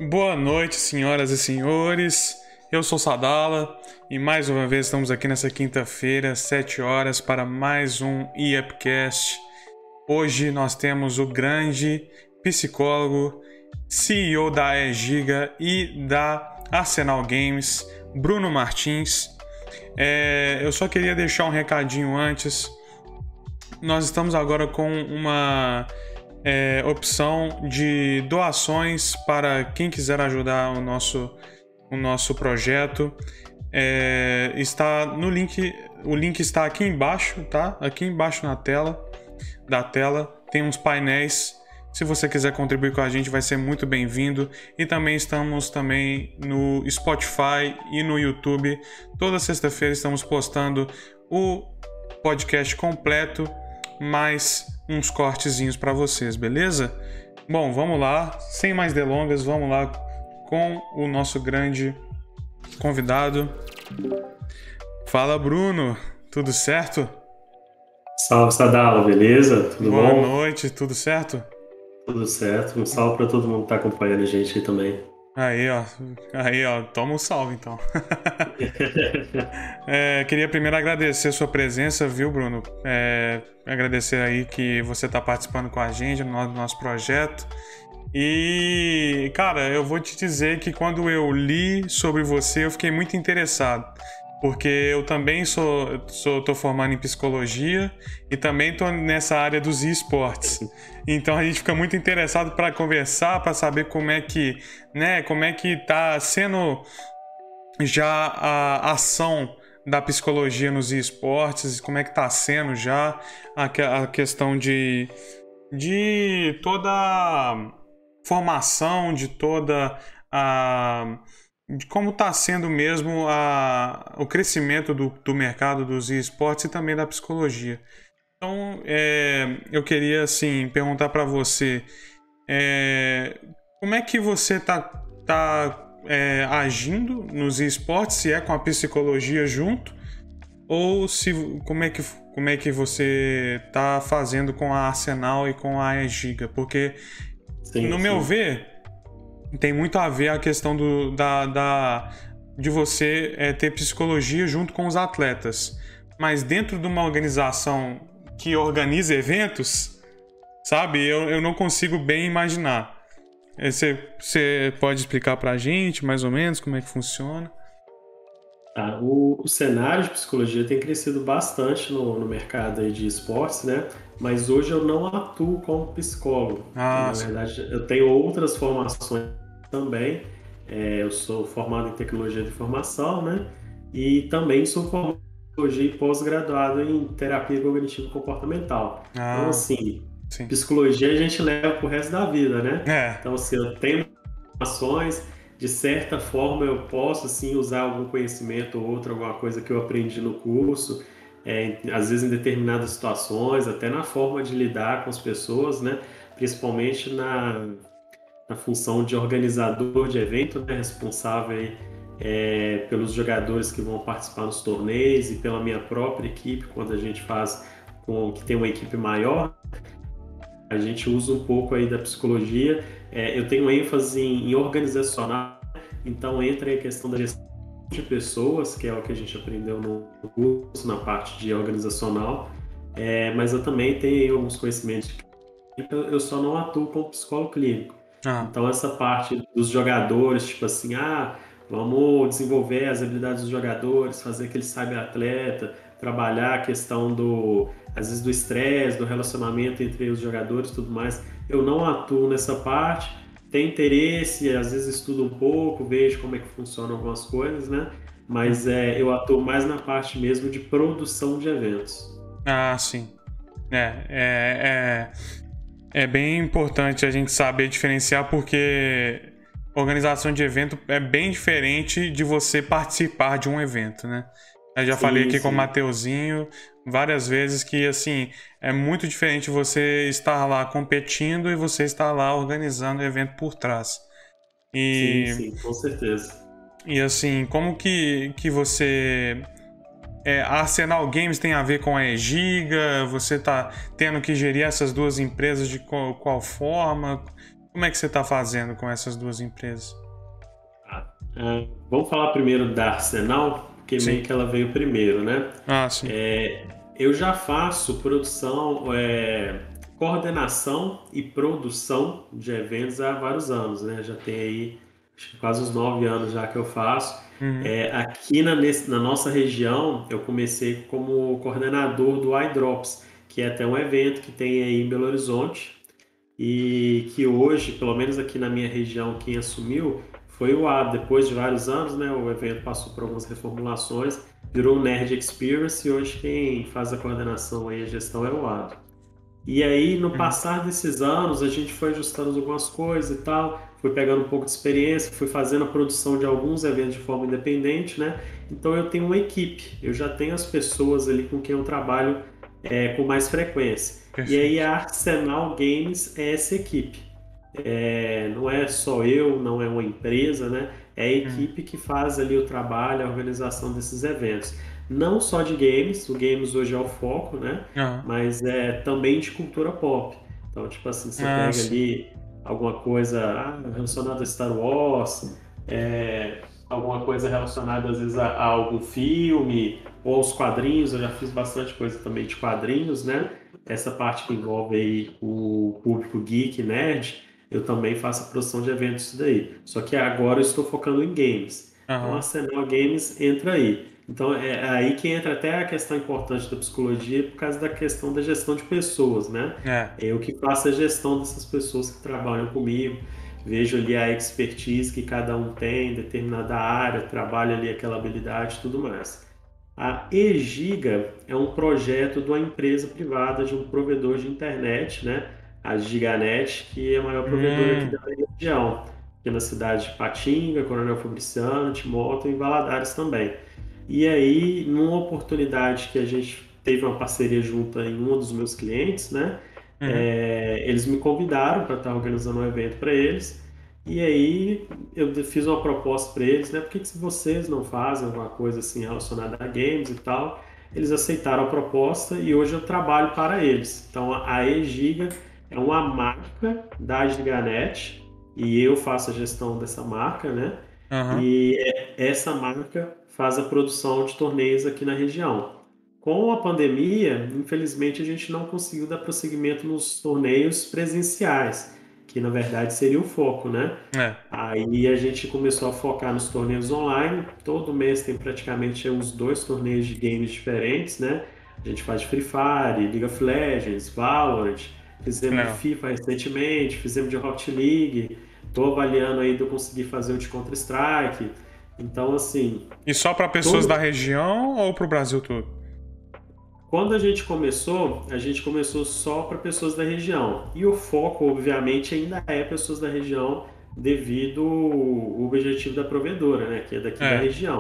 Boa noite, senhoras e senhores. Eu sou Sadala e mais uma vez estamos aqui nessa quinta-feira, 7 horas, para mais um IEPcast. Hoje nós temos o grande psicólogo, CEO da EGiga e da Arsenal Games, Bruno Martins. Eu só queria deixar um recadinho antes. Nós estamos agora com uma opção de doações para quem quiser ajudar o nosso projeto. Está no link, o link está aqui embaixo, tá? Aqui embaixo na tela tem uns painéis. Se você quiser contribuir com a gente, vai ser muito bem-vindo. E também estamos no Spotify e no YouTube. Toda sexta-feira estamos postando o podcast completo, mais uns cortezinhos para vocês, beleza? Bom, vamos lá. Sem mais delongas, vamos lá com o nosso grande convidado. Fala, Bruno. Tudo certo? Salve, Sadala, beleza? Tudo bom? Boa noite, tudo certo? Tudo certo. Um salve para todo mundo que tá acompanhando a gente aí também. Aí, ó, toma um salve, então. Queria primeiro agradecer a sua presença, viu, Bruno? Agradecer aí que você está participando com a gente no nosso projeto. E, cara, eu vou te dizer que quando eu li sobre você, eu fiquei muito interessado. Porque eu também tô formando em psicologia e também tô nessa área dos esportes. Então a gente fica muito interessado para conversar, para saber como é que tá sendo já a ação da psicologia nos esportes, como é que tá sendo já a questão de toda a formação, de toda a de como está sendo mesmo o crescimento do mercado dos esportes e também da psicologia. Então, eu queria assim perguntar para você, como é que você está agindo nos esportes, se é com a psicologia junto, ou como é que você está fazendo com a Arsenal e com a EGiga? Porque, no meu ver, tem muito a ver a questão de você ter psicologia junto com os atletas. Mas dentro de uma organização que organiza eventos, sabe, eu não consigo bem imaginar. Você pode explicar pra gente mais ou menos como é que funciona? O cenário de psicologia tem crescido bastante no mercado aí de esportes, né? Mas hoje eu não atuo como psicólogo. Na verdade, eu tenho outras formações também. Eu sou formado em tecnologia de informação, né? E também sou formado em psicologia e pós-graduado em terapia cognitivo-comportamental. Então, assim, sim. psicologia a gente leva pro resto da vida, né? Então, assim, eu tenho formações, de certa forma eu posso, assim, usar algum conhecimento ou outro, alguma coisa que eu aprendi no curso, às vezes em determinadas situações, até na forma de lidar com as pessoas, né? Principalmente na função de organizador de evento, né, responsável aí, pelos jogadores que vão participar nos torneios e pela minha própria equipe, quando a gente que tem uma equipe maior, a gente usa um pouco aí da psicologia. Eu tenho ênfase em organizacional, então entra aí a questão da gestão de pessoas, que é o que a gente aprendeu no curso, na parte de organizacional, mas eu também tenho alguns conhecimentos, eu só não atuo como psicólogo clínico. Então essa parte dos jogadores, tipo assim, vamos desenvolver as habilidades dos jogadores, fazer aquele cyber-atleta, trabalhar a questão às vezes do estresse, do relacionamento entre os jogadores e tudo mais. Eu não atuo nessa parte, tenho interesse, às vezes estudo um pouco, vejo como é que funcionam algumas coisas, né? Mas eu atuo mais na parte mesmo de produção de eventos. Sim. É bem importante a gente saber diferenciar, porque organização de evento é bem diferente de você participar de um evento, né? Eu já falei aqui com o Mateuzinho várias vezes que, assim, é muito diferente você estar lá competindo e você estar lá organizando o evento por trás. Sim, com certeza. E, assim, como que você... a Arsenal Games tem a ver com a EGiga? Você está tendo que gerir essas duas empresas de qual forma? Como é que você está fazendo com essas duas empresas? Vamos falar primeiro da Arsenal, porque Sim. meio que ela veio primeiro, né? Sim. Eu já faço produção, coordenação e produção de eventos há vários anos, né? Já tem aí acho que quase uns 9 anos já que eu faço. Uhum. Aqui na nossa região, eu comecei como coordenador do iDrops, que é até um evento que tem aí em Belo Horizonte e que hoje, pelo menos aqui na minha região, quem assumiu foi o Ado. Depois de vários anos, né, o evento passou por algumas reformulações, virou o Nerd Experience e hoje quem faz a coordenação e a gestão é o Ado. E aí, no passar desses anos, a gente foi ajustando algumas coisas e tal, fui pegando um pouco de experiência, fui fazendo a produção de alguns eventos de forma independente, né? Então eu tenho uma equipe, eu já tenho as pessoas ali com quem eu trabalho com mais frequência. Perfeito. E aí a Arsenal Games é essa equipe. Não é só eu, não é uma empresa, né? É a equipe que faz ali o trabalho, a organização desses eventos. Não só de games, o games hoje é o foco, né? Mas também de cultura pop. Então, tipo assim, você pega ali alguma coisa relacionada a Star Wars, alguma coisa relacionada às vezes a algum filme, ou aos quadrinhos. Eu já fiz bastante coisa também de quadrinhos, né? Essa parte que envolve aí o público geek, nerd, eu também faço a produção de eventos daí. Só que agora eu estou focando em games. Então a Arsenal Games entra aí. Então é aí que entra até a questão importante da psicologia por causa da questão da gestão de pessoas, né? Eu que faço a gestão dessas pessoas que trabalham comigo, vejo ali a expertise que cada um tem em determinada área, trabalho ali aquela habilidade e tudo mais. A eGiga é um projeto de uma empresa privada, de um provedor de internet, né? A Giganet, que é a maior provedora aqui da região, aqui na cidade de Patinga, Coronel Fabriciano, Timóteo e Valadares também. E aí, numa oportunidade que a gente teve uma parceria junta em um dos meus clientes, né? Eles me convidaram para estar organizando um evento para eles. E aí eu fiz uma proposta para eles, né? Por que vocês não fazem alguma coisa assim relacionada a games e tal? Eles aceitaram a proposta e hoje eu trabalho para eles. Então a eGiga é uma marca da Giganet e eu faço a gestão dessa marca, né? E essa marca faz a produção de torneios aqui na região. Com a pandemia, infelizmente a gente não conseguiu dar prosseguimento nos torneios presenciais, que na verdade seria o foco, né? Aí a gente começou a focar nos torneios online. Todo mês tem praticamente uns 2 torneios de games diferentes, né? A gente faz de Free Fire, League of Legends, Valorant, fizemos de FIFA recentemente, fizemos de Rocket League. Estou avaliando aí de eu conseguir fazer o de Counter-Strike. Então, assim... E só para pessoas da região ou para o Brasil todo? Quando a gente começou só para pessoas da região. E o foco, obviamente, ainda é pessoas da região devido ao objetivo da provedora, né? Que é daqui da região.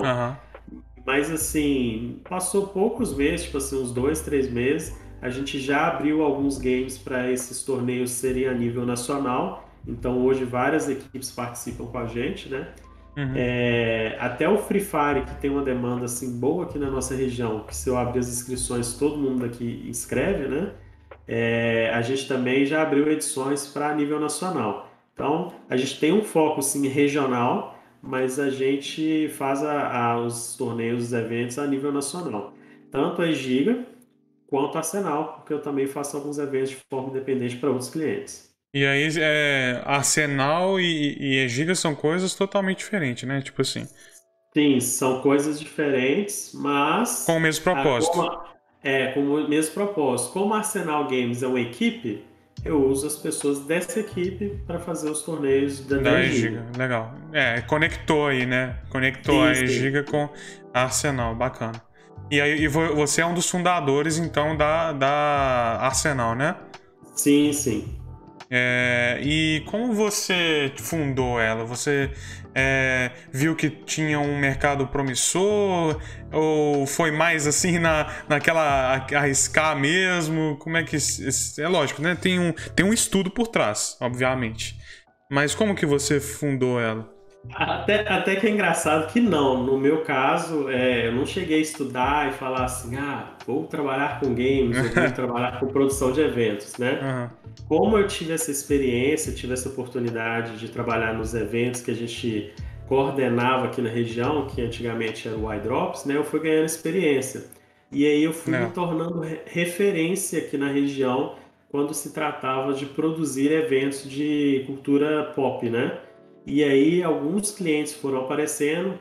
Mas, assim, passou poucos meses, tipo assim, uns 2, 3 meses, a gente já abriu alguns games para esses torneios serem a nível nacional. Então, hoje, várias equipes participam com a gente, né? Até o Free Fire, que tem uma demanda assim boa aqui na nossa região, que se eu abrir as inscrições, todo mundo aqui inscreve, né? A gente também já abriu edições para nível nacional. Então, a gente tem um foco assim, regional, mas a gente faz os torneios, os eventos a nível nacional. Tanto a eGiga quanto a Arsenal, porque eu também faço alguns eventos de forma independente para outros clientes. E aí, Arsenal e eGiga são coisas totalmente diferentes, né? Tipo assim. Sim, são coisas diferentes, mas... Com o mesmo propósito. Com o mesmo propósito. Como a Arsenal Games é uma equipe, eu uso as pessoas dessa equipe para fazer os torneios da eGiga. Legal. Conectou aí, né? Conectou a eGiga com a Arsenal, bacana. E aí, você é um dos fundadores, então, da Arsenal, né? Sim, sim. E como você fundou ela? Você viu que tinha um mercado promissor? Ou foi mais assim naquela arriscar mesmo? Como é que... É lógico, né? Tem um estudo por trás, obviamente. Mas como que você fundou ela? Até que é engraçado que não. No meu caso, eu não cheguei a estudar e falar assim, vou trabalhar com games ou vou trabalhar com produção de eventos, né? Aham. Como eu tive essa experiência, tive essa oportunidade de trabalhar nos eventos que a gente coordenava aqui na região, que antigamente era o iDrops, né? Eu fui ganhando experiência. E aí eu fui me É. tornando referência aqui na região quando se tratava de produzir eventos de cultura pop, né? E aí alguns clientes foram aparecendo,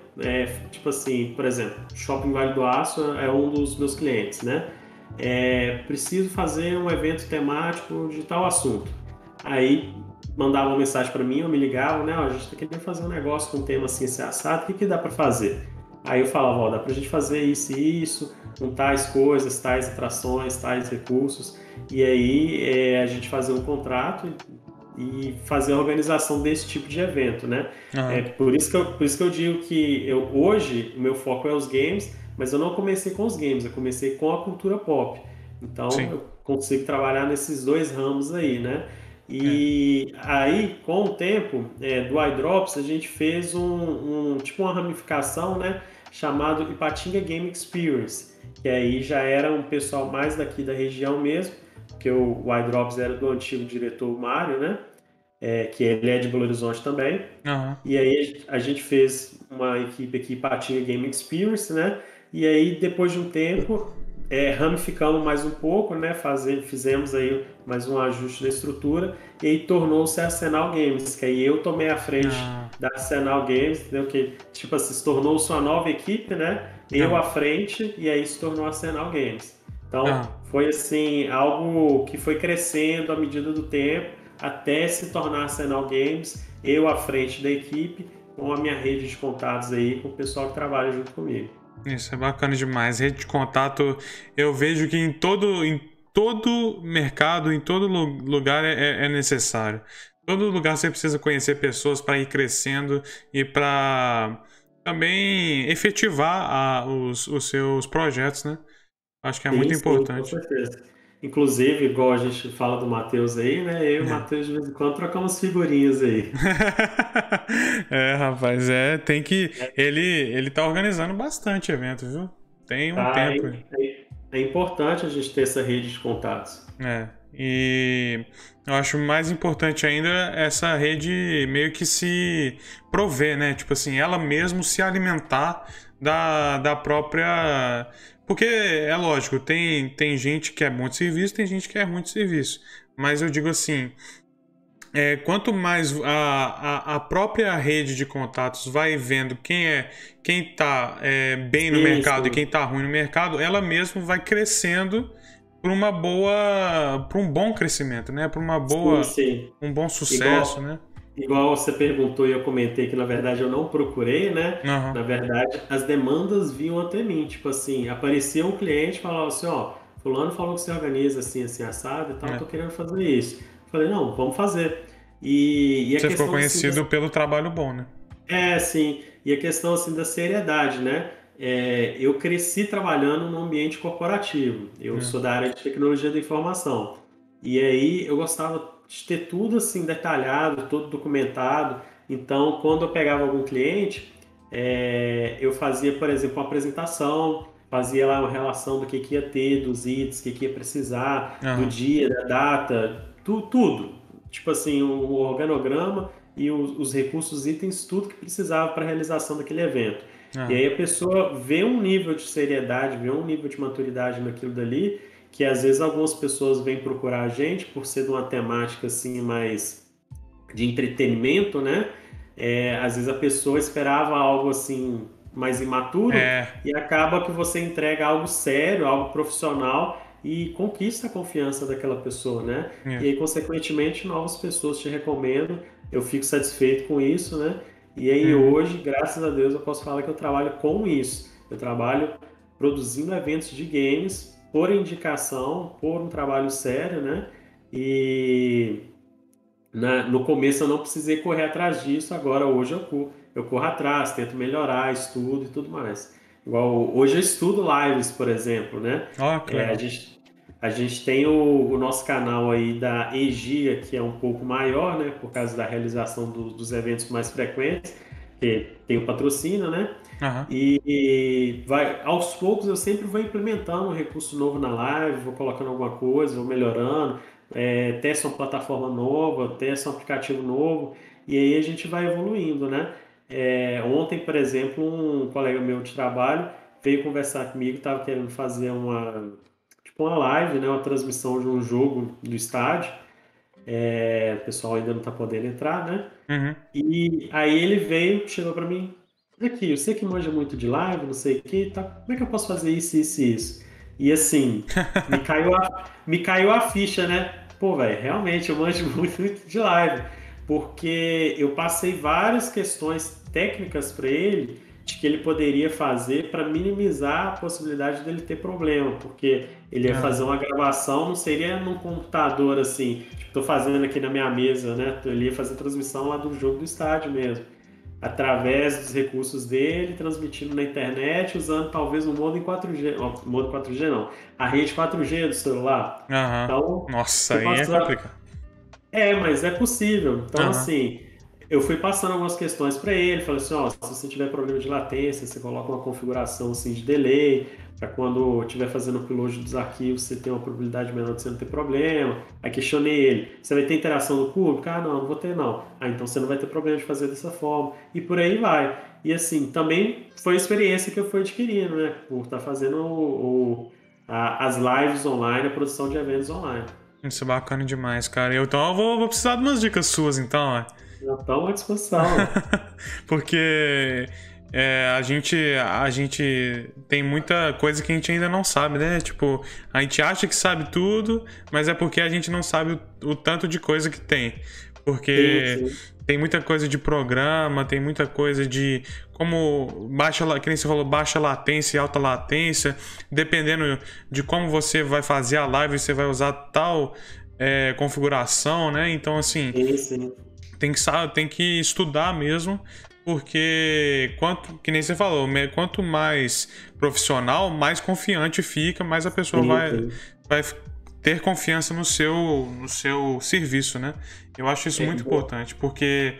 tipo assim, por exemplo, Shopping Vale do Aço é um dos meus clientes, né? Preciso fazer um evento temático de tal assunto. Aí mandava uma mensagem para mim, eu me ligava, né? Ó, a gente está querendo fazer um negócio com um tema assim, esse assado, o que dá para fazer? Aí eu falava, ó, dá para a gente fazer isso e isso, com tais coisas, tais atrações, tais recursos. E aí a gente fazia um contrato e fazer a organização desse tipo de evento, né? Aham. Por isso que eu digo que hoje o meu foco é os games, mas eu não comecei com os games, eu comecei com a cultura pop. Então Sim. eu consigo trabalhar nesses dois ramos aí, né? É. E aí, com o tempo do iDrops, a gente fez tipo uma ramificação, né? Chamado Ipatinga Game Experience, que aí já era um pessoal mais daqui da região mesmo, porque o iDrops era do antigo diretor Mário, né? Que ele é de Belo Horizonte também. Aham. E aí a gente fez uma equipe aqui, Patinga Game Experience, né? E aí depois de um tempo, ramificamos mais um pouco, né? Fizemos aí mais um ajuste na estrutura e aí tornou-se a Arsenal Games, que aí eu tomei a frente Ah, da Arsenal Games, entendeu? Que tipo assim, se tornou-se uma nova equipe, né? Eu aham. à frente e aí se tornou a Arsenal Games. Então Aham. foi assim algo que foi crescendo à medida do tempo até se tornar Arsenal Games, eu à frente da equipe, com a minha rede de contatos aí, com o pessoal que trabalha junto comigo. Isso é bacana demais. Rede de contato, eu vejo que em todo mercado, em todo lugar é necessário. Todo lugar você precisa conhecer pessoas para ir crescendo e para também efetivar os seus projetos, né? Acho que é muito Sim, com importante. certeza. Inclusive, igual a gente fala do Matheus aí, né? Eu e o É. Matheus de vez em quando trocamos figurinhas aí. É, rapaz, tem que. Ele tá organizando bastante evento, viu? Tem um Tá? tempo. É importante a gente ter essa rede de contatos. E eu acho mais importante ainda essa rede meio que se prover, né? Tipo assim, ela mesmo se alimentar da própria. Porque é lógico, tem gente que é bom de serviço, tem gente que é ruim de serviço. Mas eu digo assim, quanto mais a própria rede de contatos vai vendo quem tá bem no Sim, mercado e sim. quem tá ruim no mercado, ela mesmo vai crescendo para um bom crescimento, né? Sim, sim. Um bom sucesso, Igual, né? igual você perguntou e eu comentei que na verdade eu não procurei, né? Aham. Na verdade, as demandas vinham até mim. Tipo assim, aparecia um cliente e falava assim, ó, fulano falou que você organiza assim, assim, assado e tal, É. tô querendo fazer isso. Eu falei, não, vamos fazer. E a Você ficou questão assim, conhecido pelo trabalho bom, né? sim, e a questão assim da seriedade, né? Eu cresci trabalhando no ambiente corporativo. Eu É. sou da área de tecnologia da informação. E aí eu gostava de ter tudo assim detalhado, tudo documentado. Então, quando eu pegava algum cliente, eu fazia, por exemplo, uma apresentação, fazia lá uma relação do que ia ter, dos itens, o que ia precisar, do Aham. dia, da data, tudo. Tipo assim, o organograma e os recursos, itens, tudo que precisava para a realização daquele evento. E Aham. aí a pessoa vê um nível de seriedade, vê um nível de maturidade naquilo dali, que às vezes algumas pessoas vêm procurar a gente por ser de uma temática assim mais de entretenimento, né? Às vezes a pessoa esperava algo assim mais imaturo É. e acaba que você entrega algo sério, algo profissional e conquista a confiança daquela pessoa, né? E É. aí, consequentemente, novas pessoas te recomendam. Eu fico satisfeito com isso, né? E aí Uhum. hoje, graças a Deus, eu posso falar que eu trabalho com isso. Eu trabalho produzindo eventos de games por indicação, por um trabalho sério, né? E no começo eu não precisei correr atrás disso, agora hoje eu corro atrás, tento melhorar, estudo e tudo mais. Igual hoje eu estudo lives, por exemplo, né? Ó, que A legal. gente tem o nosso canal aí da Egia, que é um pouco maior, né? Por causa da realização dos eventos mais frequentes, porque tem o patrocínio, né? Uhum. E vai, aos poucos eu sempre vou implementando um recurso novo na live, vou colocando alguma coisa, vou melhorando, testo uma plataforma nova, testo um aplicativo novo, e aí a gente vai evoluindo, né? Ontem, por exemplo, um colega meu de trabalho veio conversar comigo, estava querendo fazer tipo uma live, né? Uma transmissão de um jogo do estádio. O pessoal ainda não está podendo entrar, né? Uhum. E aí ele veio, chegou para mim, aqui, eu sei que manja muito de live, não sei o que, tá, como é que eu posso fazer isso, isso e isso? E assim, me caiu a ficha, né? Pô, velho, realmente eu manjo muito de live, porque eu passei várias questões técnicas para ele de que ele poderia fazer para minimizar a possibilidade dele ter problema, porque ele ia fazer uma gravação, não seria num computador assim, tipo, tô fazendo aqui na minha mesa, né? Ele ia fazer transmissão lá do jogo do estádio mesmo, através dos recursos dele, transmitindo na internet, usando talvez o modo em 4G, ó, modo 4G não, a rede 4G do celular. Uhum. Então, Nossa, eu aí é passo, complicado. mas é possível. Então, Uhum. assim, eu fui passando algumas questões para ele, falei assim, ó, se você tiver problema de latência, você coloca uma configuração assim de delay, para quando estiver fazendo o upload dos arquivos, você ter uma probabilidade menor de você não ter problema. Aí questionei ele, você vai ter interação do público? Ah, não vou ter não. Ah, então você não vai ter problema de fazer dessa forma. E por aí vai. E assim, também foi a experiência que eu fui adquirindo, né? Por estar fazendo as lives online, a produção de eventos online. Isso é bacana demais, cara. Então eu vou precisar de umas dicas suas, então, ó. Já estão à disposição. Porque a gente tem muita coisa que a gente ainda não sabe, né? Tipo, a gente acha que sabe tudo, mas é porque a gente não sabe o tanto de coisa que tem. Sim, Porque sim. tem muita coisa de programa, tem muita coisa de como que nem você falou, baixa latência e alta latência. Dependendo de como você vai fazer a live, você vai usar tal configuração, né? Então, assim, Sim, sim. tem que estudar mesmo, porque que nem você falou, quanto mais profissional, mais confiante fica, mais a pessoa Sim, sim. vai ter confiança no seu serviço, né? Eu acho isso muito Bom, importante, porque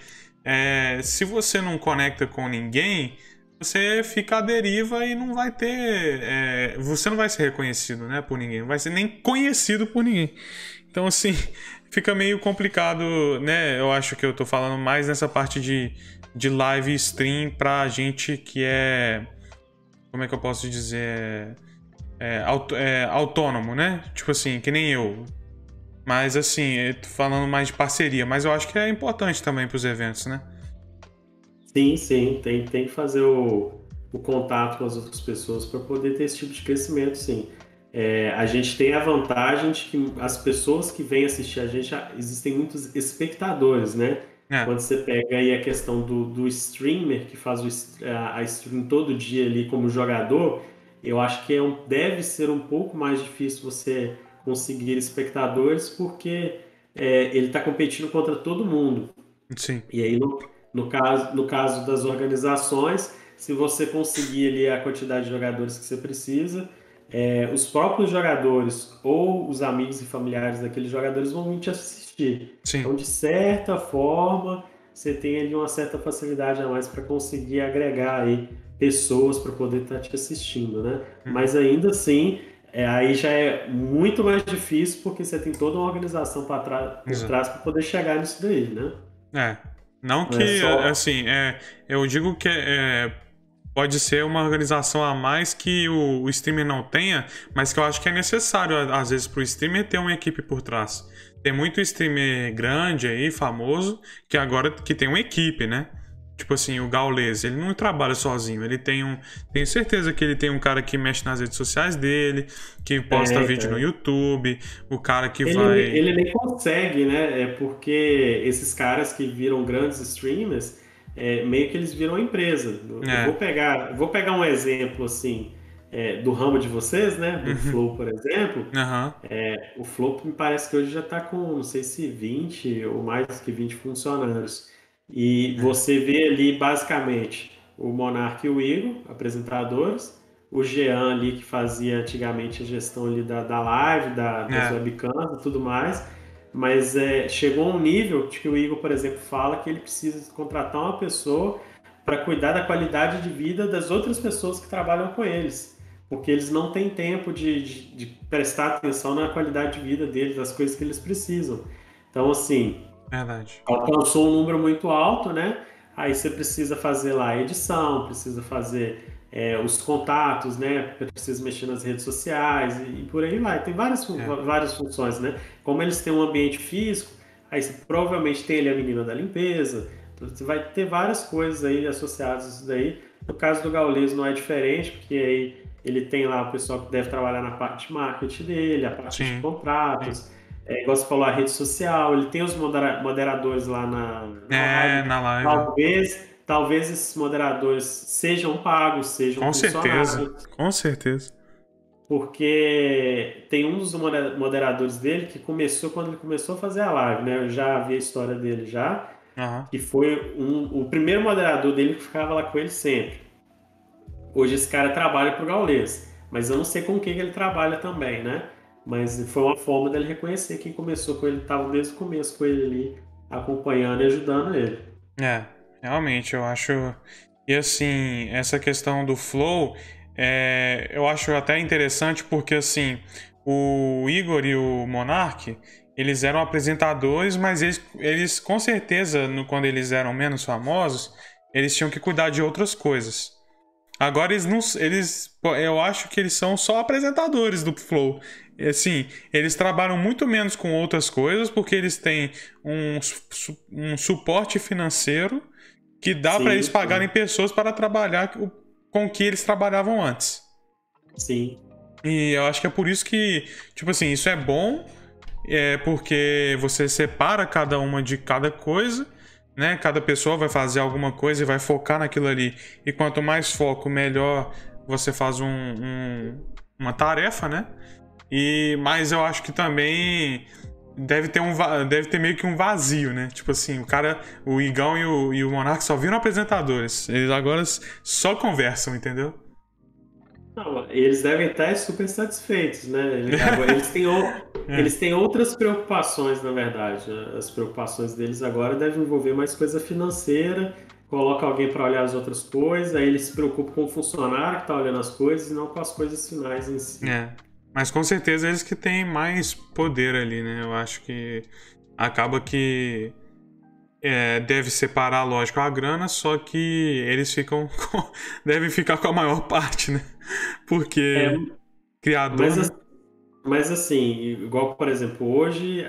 se você não conecta com ninguém, você fica à deriva e não vai ter. Você não vai ser reconhecido, né, por ninguém, não vai ser nem conhecido por ninguém. Então, assim, fica meio complicado, né? Eu acho que eu tô falando mais nessa parte de live stream pra gente que é. Como é que eu posso dizer? Autônomo, né? Tipo assim, que nem eu. Mas, assim, eu tô falando mais de parceria. Mas eu acho que é importante também pros eventos, né? sim, sim. Tem que fazer o contato com as outras pessoas para poder ter esse tipo de crescimento, sim. A gente tem a vantagem de que as pessoas que vêm assistir a gente, existem muitos espectadores, né? É, Quando você pega aí a questão do streamer, que faz a stream todo dia ali como jogador, eu acho que deve ser um pouco mais difícil você conseguir espectadores, porque ele está competindo contra todo mundo. sim. E aí, no caso das organizações, se você conseguir ali a quantidade de jogadores que você precisa, os próprios jogadores ou os amigos e familiares daqueles jogadores vão vir te assistir. Sim. Então, de certa forma, você tem ali uma certa facilidade a mais para conseguir agregar aí pessoas para poder estar te assistindo, né? Uhum. Mas ainda assim, aí já é muito mais difícil porque você tem toda uma organização por Exato. trás para poder chegar nisso daí, né? É. Não Não é que, só. assim, eu digo que pode ser uma organização a mais que o streamer não tenha, mas que eu acho que é necessário, às vezes, para o streamer ter uma equipe por trás. Tem muito streamer grande aí, famoso, que agora que tem uma equipe, né? Tipo assim, o Gaules, ele não trabalha sozinho, ele tem tenho certeza que ele tem um cara que mexe nas redes sociais dele, que posta vídeo no Tem. YouTube, o cara que Ele, vai. ele nem consegue, né? É porque esses caras que viram grandes streamers, meio que eles viram a empresa. Eu vou É. pegar um exemplo assim, do ramo de vocês, né? Do Uhum. Flow, por exemplo. Aham. O Flow me parece que hoje já está com, não sei se 20 ou mais que 20 funcionários. E É. você vê ali basicamente o Monark e o Igor, apresentadores, o Jean ali que fazia antigamente a gestão ali da live, das É. webcams e tudo mais, mas chegou a um nível de que o Igor, por exemplo, fala que ele precisa contratar uma pessoa para cuidar da qualidade de vida das outras pessoas que trabalham com eles, porque eles não têm tempo de prestar atenção na qualidade de vida deles, das coisas que eles precisam. Então, assim, Verdade. alcançou um número muito alto, né? Aí você precisa fazer lá a edição, precisa fazer os contatos, né? Precisa mexer nas redes sociais e por aí vai. Tem várias funções, né? Como eles têm um ambiente físico, aí você provavelmente tem ali a menina da limpeza, você vai ter várias coisas aí associadas a isso daí. No caso do Gaules não é diferente, porque aí ele tem lá o pessoal que deve trabalhar na parte de marketing dele, a parte de contratos. Igual você falou, a rede social, ele tem os moderadores lá na live. Na live. Talvez esses moderadores sejam pagos, sejam funcionários. Com certeza. Porque tem um dos moderadores dele que começou quando ele começou a fazer a live, né? Eu já vi a história dele já, que foi o primeiro moderador dele que ficava lá com ele sempre. Hoje esse cara trabalha pro Gaules, mas eu não sei com quem ele trabalha também, né? Mas foi uma forma dele reconhecer quem começou com ele, estava desde o começo com ele ali, acompanhando e ajudando ele. Realmente, eu acho... E assim, essa questão do flow, eu acho até interessante porque, assim, o Igor e o Monark, eles eram apresentadores, mas eles com certeza, quando eles eram menos famosos, eles tinham que cuidar de outras coisas. Agora eu acho que eles são só apresentadores do Flow. Assim, eles trabalham muito menos com outras coisas porque eles têm um suporte financeiro que dá para eles pagarem pessoas para trabalhar com o que eles trabalhavam antes. Sim. E eu acho que é por isso que, tipo assim, isso é bom, porque você separa cada uma de cada coisa, né? Cada pessoa vai fazer alguma coisa e vai focar naquilo ali. E quanto mais foco, melhor você faz uma tarefa, né? Mas eu acho que também deve ter meio que um vazio, né? Tipo assim, o Igão e o Monark só viram apresentadores. Eles agora só conversam, entendeu? Não, eles devem estar super satisfeitos, né? Eles têm outras preocupações, na verdade. As preocupações deles agora devem envolver mais coisa financeira, coloca alguém para olhar as outras coisas, aí eles se preocupam com o funcionário que está olhando as coisas e não com as coisas finais em si. Mas com certeza eles que têm mais poder ali, né? Eu acho que acaba que deve separar, lógico, a grana, só que eles devem ficar com a maior parte, né? Porque criador... Mas assim, igual, por exemplo, hoje,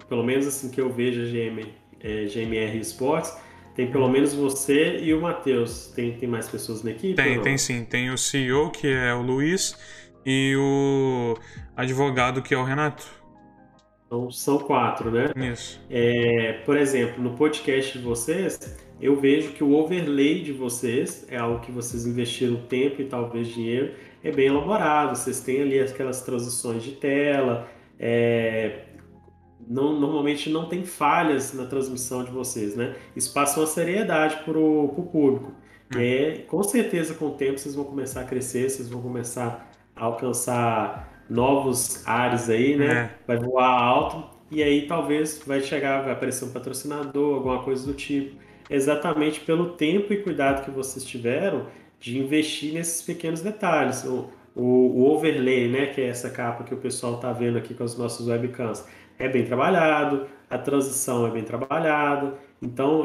pelo menos assim que eu vejo a GMR Esportes, tem pelo menos você e o Matheus. Tem mais pessoas na equipe? Tem sim. Tem o CEO, que é o Luiz, e o advogado, que é o Renato. Então, são 4, né? Isso. Por exemplo, no podcast de vocês, eu vejo que o overlay de vocês é algo que vocês investiram tempo e talvez dinheiro, é bem elaborado. Vocês têm ali aquelas transições de tela, normalmente não tem falhas na transmissão de vocês, né? Isso passa uma seriedade para o público. Com certeza, com o tempo, vocês vão começar a crescer, vocês vão começar a alcançar novos ares aí, né? Vai voar alto e aí talvez vai aparecer um patrocinador, alguma coisa do tipo. Exatamente pelo tempo e cuidado que vocês tiveram de investir nesses pequenos detalhes. O overlay, né? Que é essa capa que o pessoal está vendo aqui com os nossos webcams. É bem trabalhado, a transição é bem trabalhada. Então,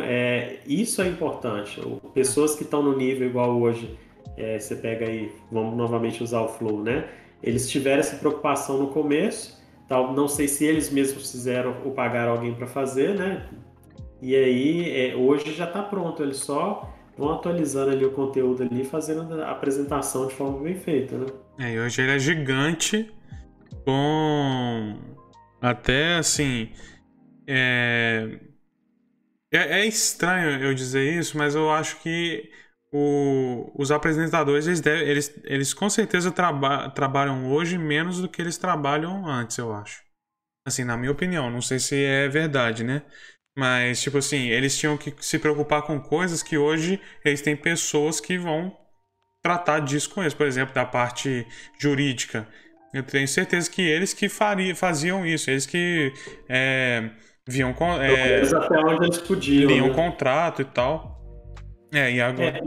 isso é importante. Pessoas que estão no nível igual hoje, você pega aí, vamos novamente usar o Flow, né? Eles tiveram essa preocupação no começo, não sei se eles mesmos fizeram ou pagaram alguém para fazer, né? E aí, hoje já está pronto, eles só vão atualizando ali o conteúdo ali, fazendo a apresentação de forma bem feita, né? E hoje ele é gigante, com até assim... É estranho eu dizer isso, mas eu acho que os apresentadores, eles com certeza trabalham hoje menos do que eles trabalham antes, eu acho. Assim, na minha opinião, não sei se é verdade, né? Mas, tipo assim, eles tinham que se preocupar com coisas que hoje eles têm pessoas que vão tratar disso com eles. Por exemplo, da parte jurídica. Eu tenho certeza que eles que faziam isso. Eles que viam... até onde eles podiam, liam né? Contrato e tal. E agora?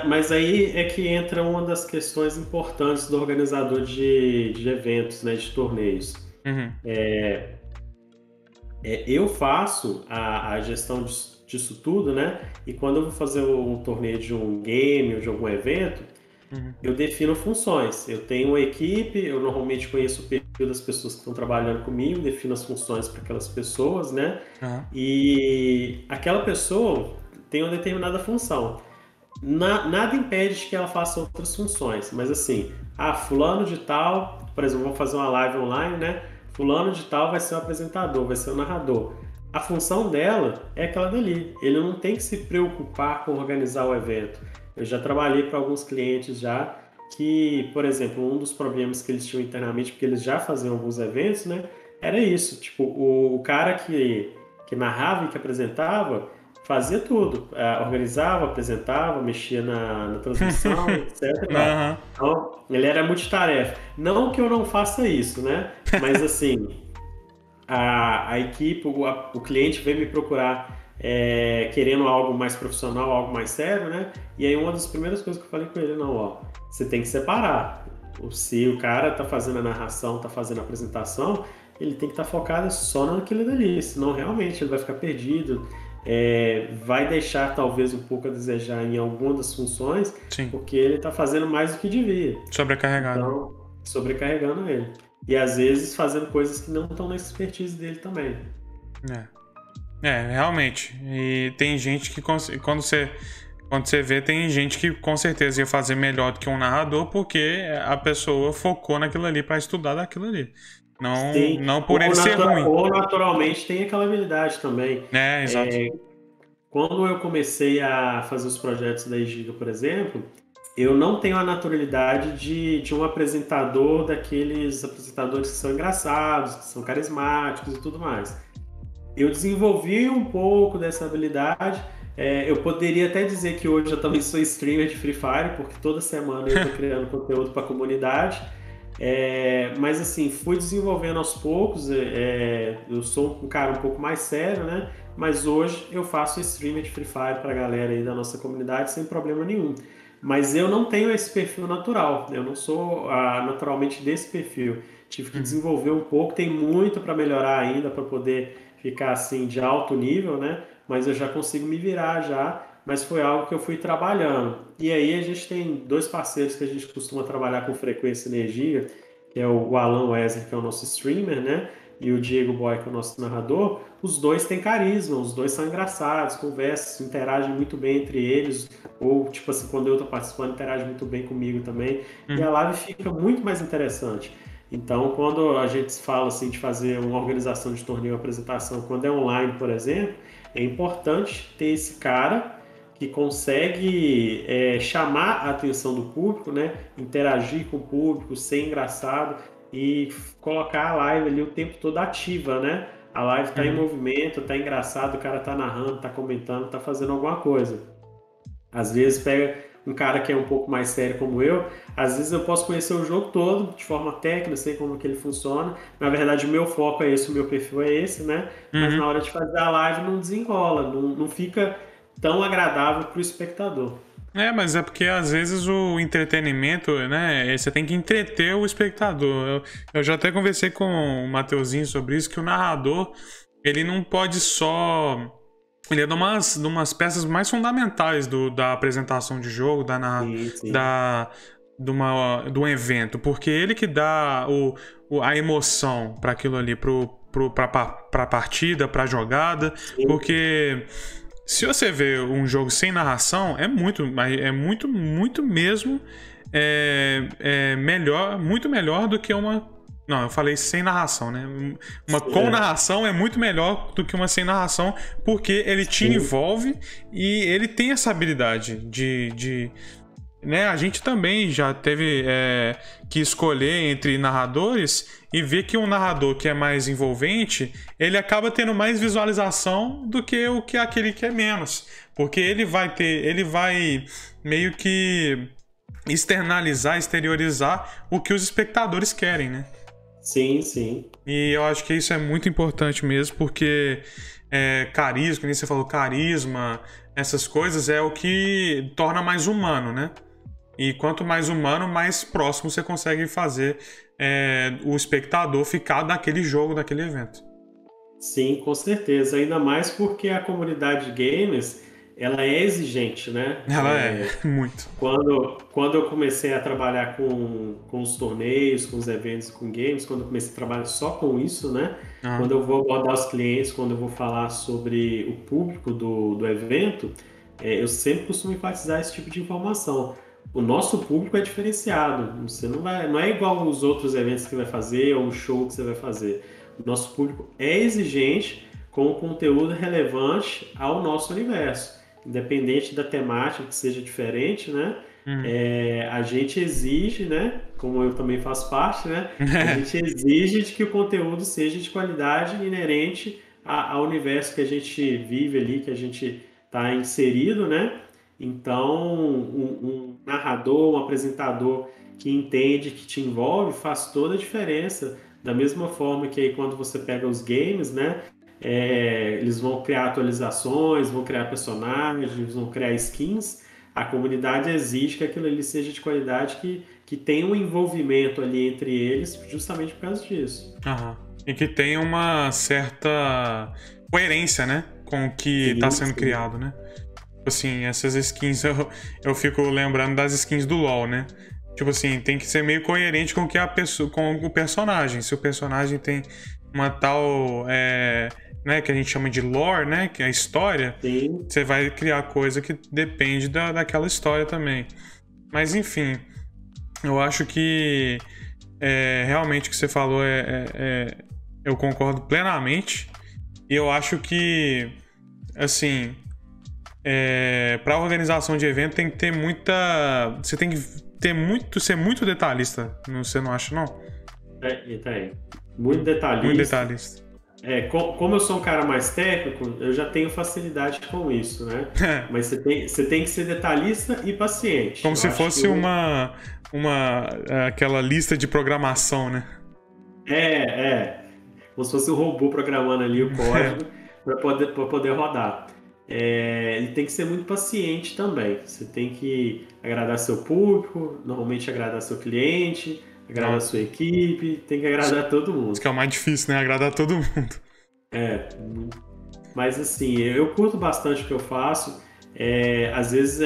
Mas aí é que entra uma das questões importantes do organizador de eventos, né, de torneios. Uhum. Eu faço a gestão disso tudo, né? E quando eu vou fazer um torneio de um game ou de algum evento, eu defino funções. Eu tenho uma equipe, eu normalmente conheço o perfil das pessoas que estão trabalhando comigo, defino as funções para aquelas pessoas, né? Uhum. E aquela pessoa tem uma determinada função. Nada impede que ela faça outras funções, mas assim, fulano de tal, por exemplo, vamos fazer uma live online, né? Fulano de tal vai ser o apresentador, vai ser o narrador. A função dela é aquela dali. Ele não tem que se preocupar com organizar o evento. Eu já trabalhei para alguns clientes já que, por exemplo, um dos problemas que eles tinham internamente, porque eles já faziam alguns eventos, né? Era isso, tipo, o cara que narrava e que apresentava fazia tudo, organizava, apresentava, mexia na transmissão, etc. Uhum. Então, ele era multitarefa. Não que eu não faça isso, né? Mas assim, a equipe, o cliente veio me procurar querendo algo mais profissional, algo mais sério, né? E aí uma das primeiras coisas que eu falei com ele, não, ó, você tem que separar. Se o cara tá fazendo a narração, tá fazendo a apresentação, ele tem que estar focado só naquilo dali, senão realmente ele vai ficar perdido, vai deixar talvez um pouco a desejar em alguma das funções, Sim. porque ele está fazendo mais do que devia. Sobrecarregado. Então, sobrecarregando ele. E às vezes fazendo coisas que não estão na expertise dele também. Realmente. E tem gente que quando você vê, tem gente que com certeza ia fazer melhor do que um narrador, porque a pessoa focou naquilo ali para estudar daquilo ali. Não por ele ser ruim. Ou naturalmente tem aquela habilidade também. Exato. Quando eu comecei a fazer os projetos da Egiga, por exemplo, eu não tenho a naturalidade de um apresentador, daqueles apresentadores que são engraçados, que são carismáticos e tudo mais. Eu desenvolvi um pouco dessa habilidade. Eu poderia até dizer que hoje eu também sou streamer de Free Fire, porque toda semana eu estou criando conteúdo para a comunidade. Mas assim, fui desenvolvendo aos poucos. Eu sou um cara um pouco mais sério, né? Mas hoje eu faço streamer de Free Fire para a galera aí da nossa comunidade sem problema nenhum. Mas eu não tenho esse perfil natural, eu não sou naturalmente desse perfil. Tive que desenvolver um pouco, tem muito para melhorar ainda para poder ficar assim de alto nível, né? Mas eu já consigo me virar já, mas foi algo que eu fui trabalhando. E aí a gente tem dois parceiros que a gente costuma trabalhar com frequência e energia, que é o Alan Wesley, que é o nosso streamer, né? E o Diego Boy, que é o nosso narrador. Os dois têm carisma, os dois são engraçados, conversam, interagem muito bem entre eles, ou tipo assim, quando eu tô participando, interagem muito bem comigo também. E a live fica muito mais interessante. Então, quando a gente fala assim de fazer uma organização de torneio, apresentação, quando é online, por exemplo, é importante ter esse cara que consegue chamar a atenção do público, né? Interagir com o público, ser engraçado e colocar a live ali o tempo todo ativa, né? A live tá em movimento, tá engraçado, o cara tá narrando, tá comentando, tá fazendo alguma coisa. Às vezes pega um cara que é um pouco mais sério como eu, às vezes eu posso conhecer o jogo todo de forma técnica, sei como que ele funciona. Na verdade, o meu foco é esse, o meu perfil é esse, né? Mas na hora de fazer a live não desenrola, não fica tão agradável para o espectador. Mas é porque às vezes o entretenimento, né? Você tem que entreter o espectador. Eu já até conversei com o Mateuzinho sobre isso, que o narrador, ele não pode só... Ele é de umas peças mais fundamentais da apresentação de jogo, de um evento, porque ele que dá a emoção para aquilo ali, pra partida, pra jogada, porque se você vê um jogo sem narração, é muito mesmo melhor, muito melhor do que uma... Não, eu falei sem narração, né? Uma com narração é muito melhor do que uma sem narração, porque ele te envolve e ele tem essa habilidade de né? A gente também já teve que escolher entre narradores e ver que um narrador que é mais envolvente, ele acaba tendo mais visualização do que aquele que é menos. Porque ele vai meio que exteriorizar o que os espectadores querem, né? Sim, sim. E eu acho que isso é muito importante mesmo, porque carisma, como você falou, carisma, essas coisas é o que torna mais humano, né? E quanto mais humano, mais próximo você consegue fazer o espectador ficar daquele jogo, daquele evento. Sim, com certeza. Ainda mais porque a comunidade de gamers, ela é exigente, né? Ela muito. Quando eu comecei a trabalhar com os torneios, com os eventos, com games, quando eu comecei a trabalhar só com isso, né? Quando eu vou abordar os clientes, quando eu vou falar sobre o público do evento, eu sempre costumo enfatizar esse tipo de informação. O nosso público é diferenciado. Você não é igual os outros eventos que você vai fazer ou um show que você vai fazer. O nosso público é exigente com um conteúdo relevante ao nosso universo. Independente da temática que seja diferente, né? A gente exige, né? Como eu também faço parte, né? A gente exige de que o conteúdo seja de qualidade inerente ao universo que a gente vive ali, que a gente está inserido, né? Então, um narrador, um apresentador que entende, que te envolve, faz toda a diferença. Da mesma forma que aí quando você pega os games, né? Eles vão criar atualizações, vão criar personagens, vão criar skins. A comunidade exige que aquilo ali seja de qualidade, que tenha um envolvimento ali entre eles, justamente por causa disso. E que tenha uma certa coerência, né? Com o que está sendo criado, né? Assim, essas skins, eu fico lembrando das skins do LoL, né? Tipo assim, tem que ser meio coerente com o que com o personagem. Se o personagem tem uma tal, né, que a gente chama de lore, né, que é a história, você vai criar coisa que depende daquela história também. Mas enfim, eu acho que realmente o que você falou eu concordo plenamente. E eu acho que, assim, para organização de evento tem que ter muita... Você tem que ser muito detalhista, você não acha, não? Tem. Muito detalhista. Muito detalhista. Como eu sou um cara mais técnico, eu já tenho facilidade com isso, né? Mas você tem que ser detalhista e paciente. Como se fosse aquela lista de programação, né? Como se fosse um robô programando ali o código para poder rodar. Ele tem que ser muito paciente também. Você tem que agradar seu público, normalmente agradar seu cliente, agradar sua equipe, tem que agradar todo mundo. Isso que é o mais difícil, né? Agradar todo mundo. Mas assim, eu curto bastante o que eu faço. Às vezes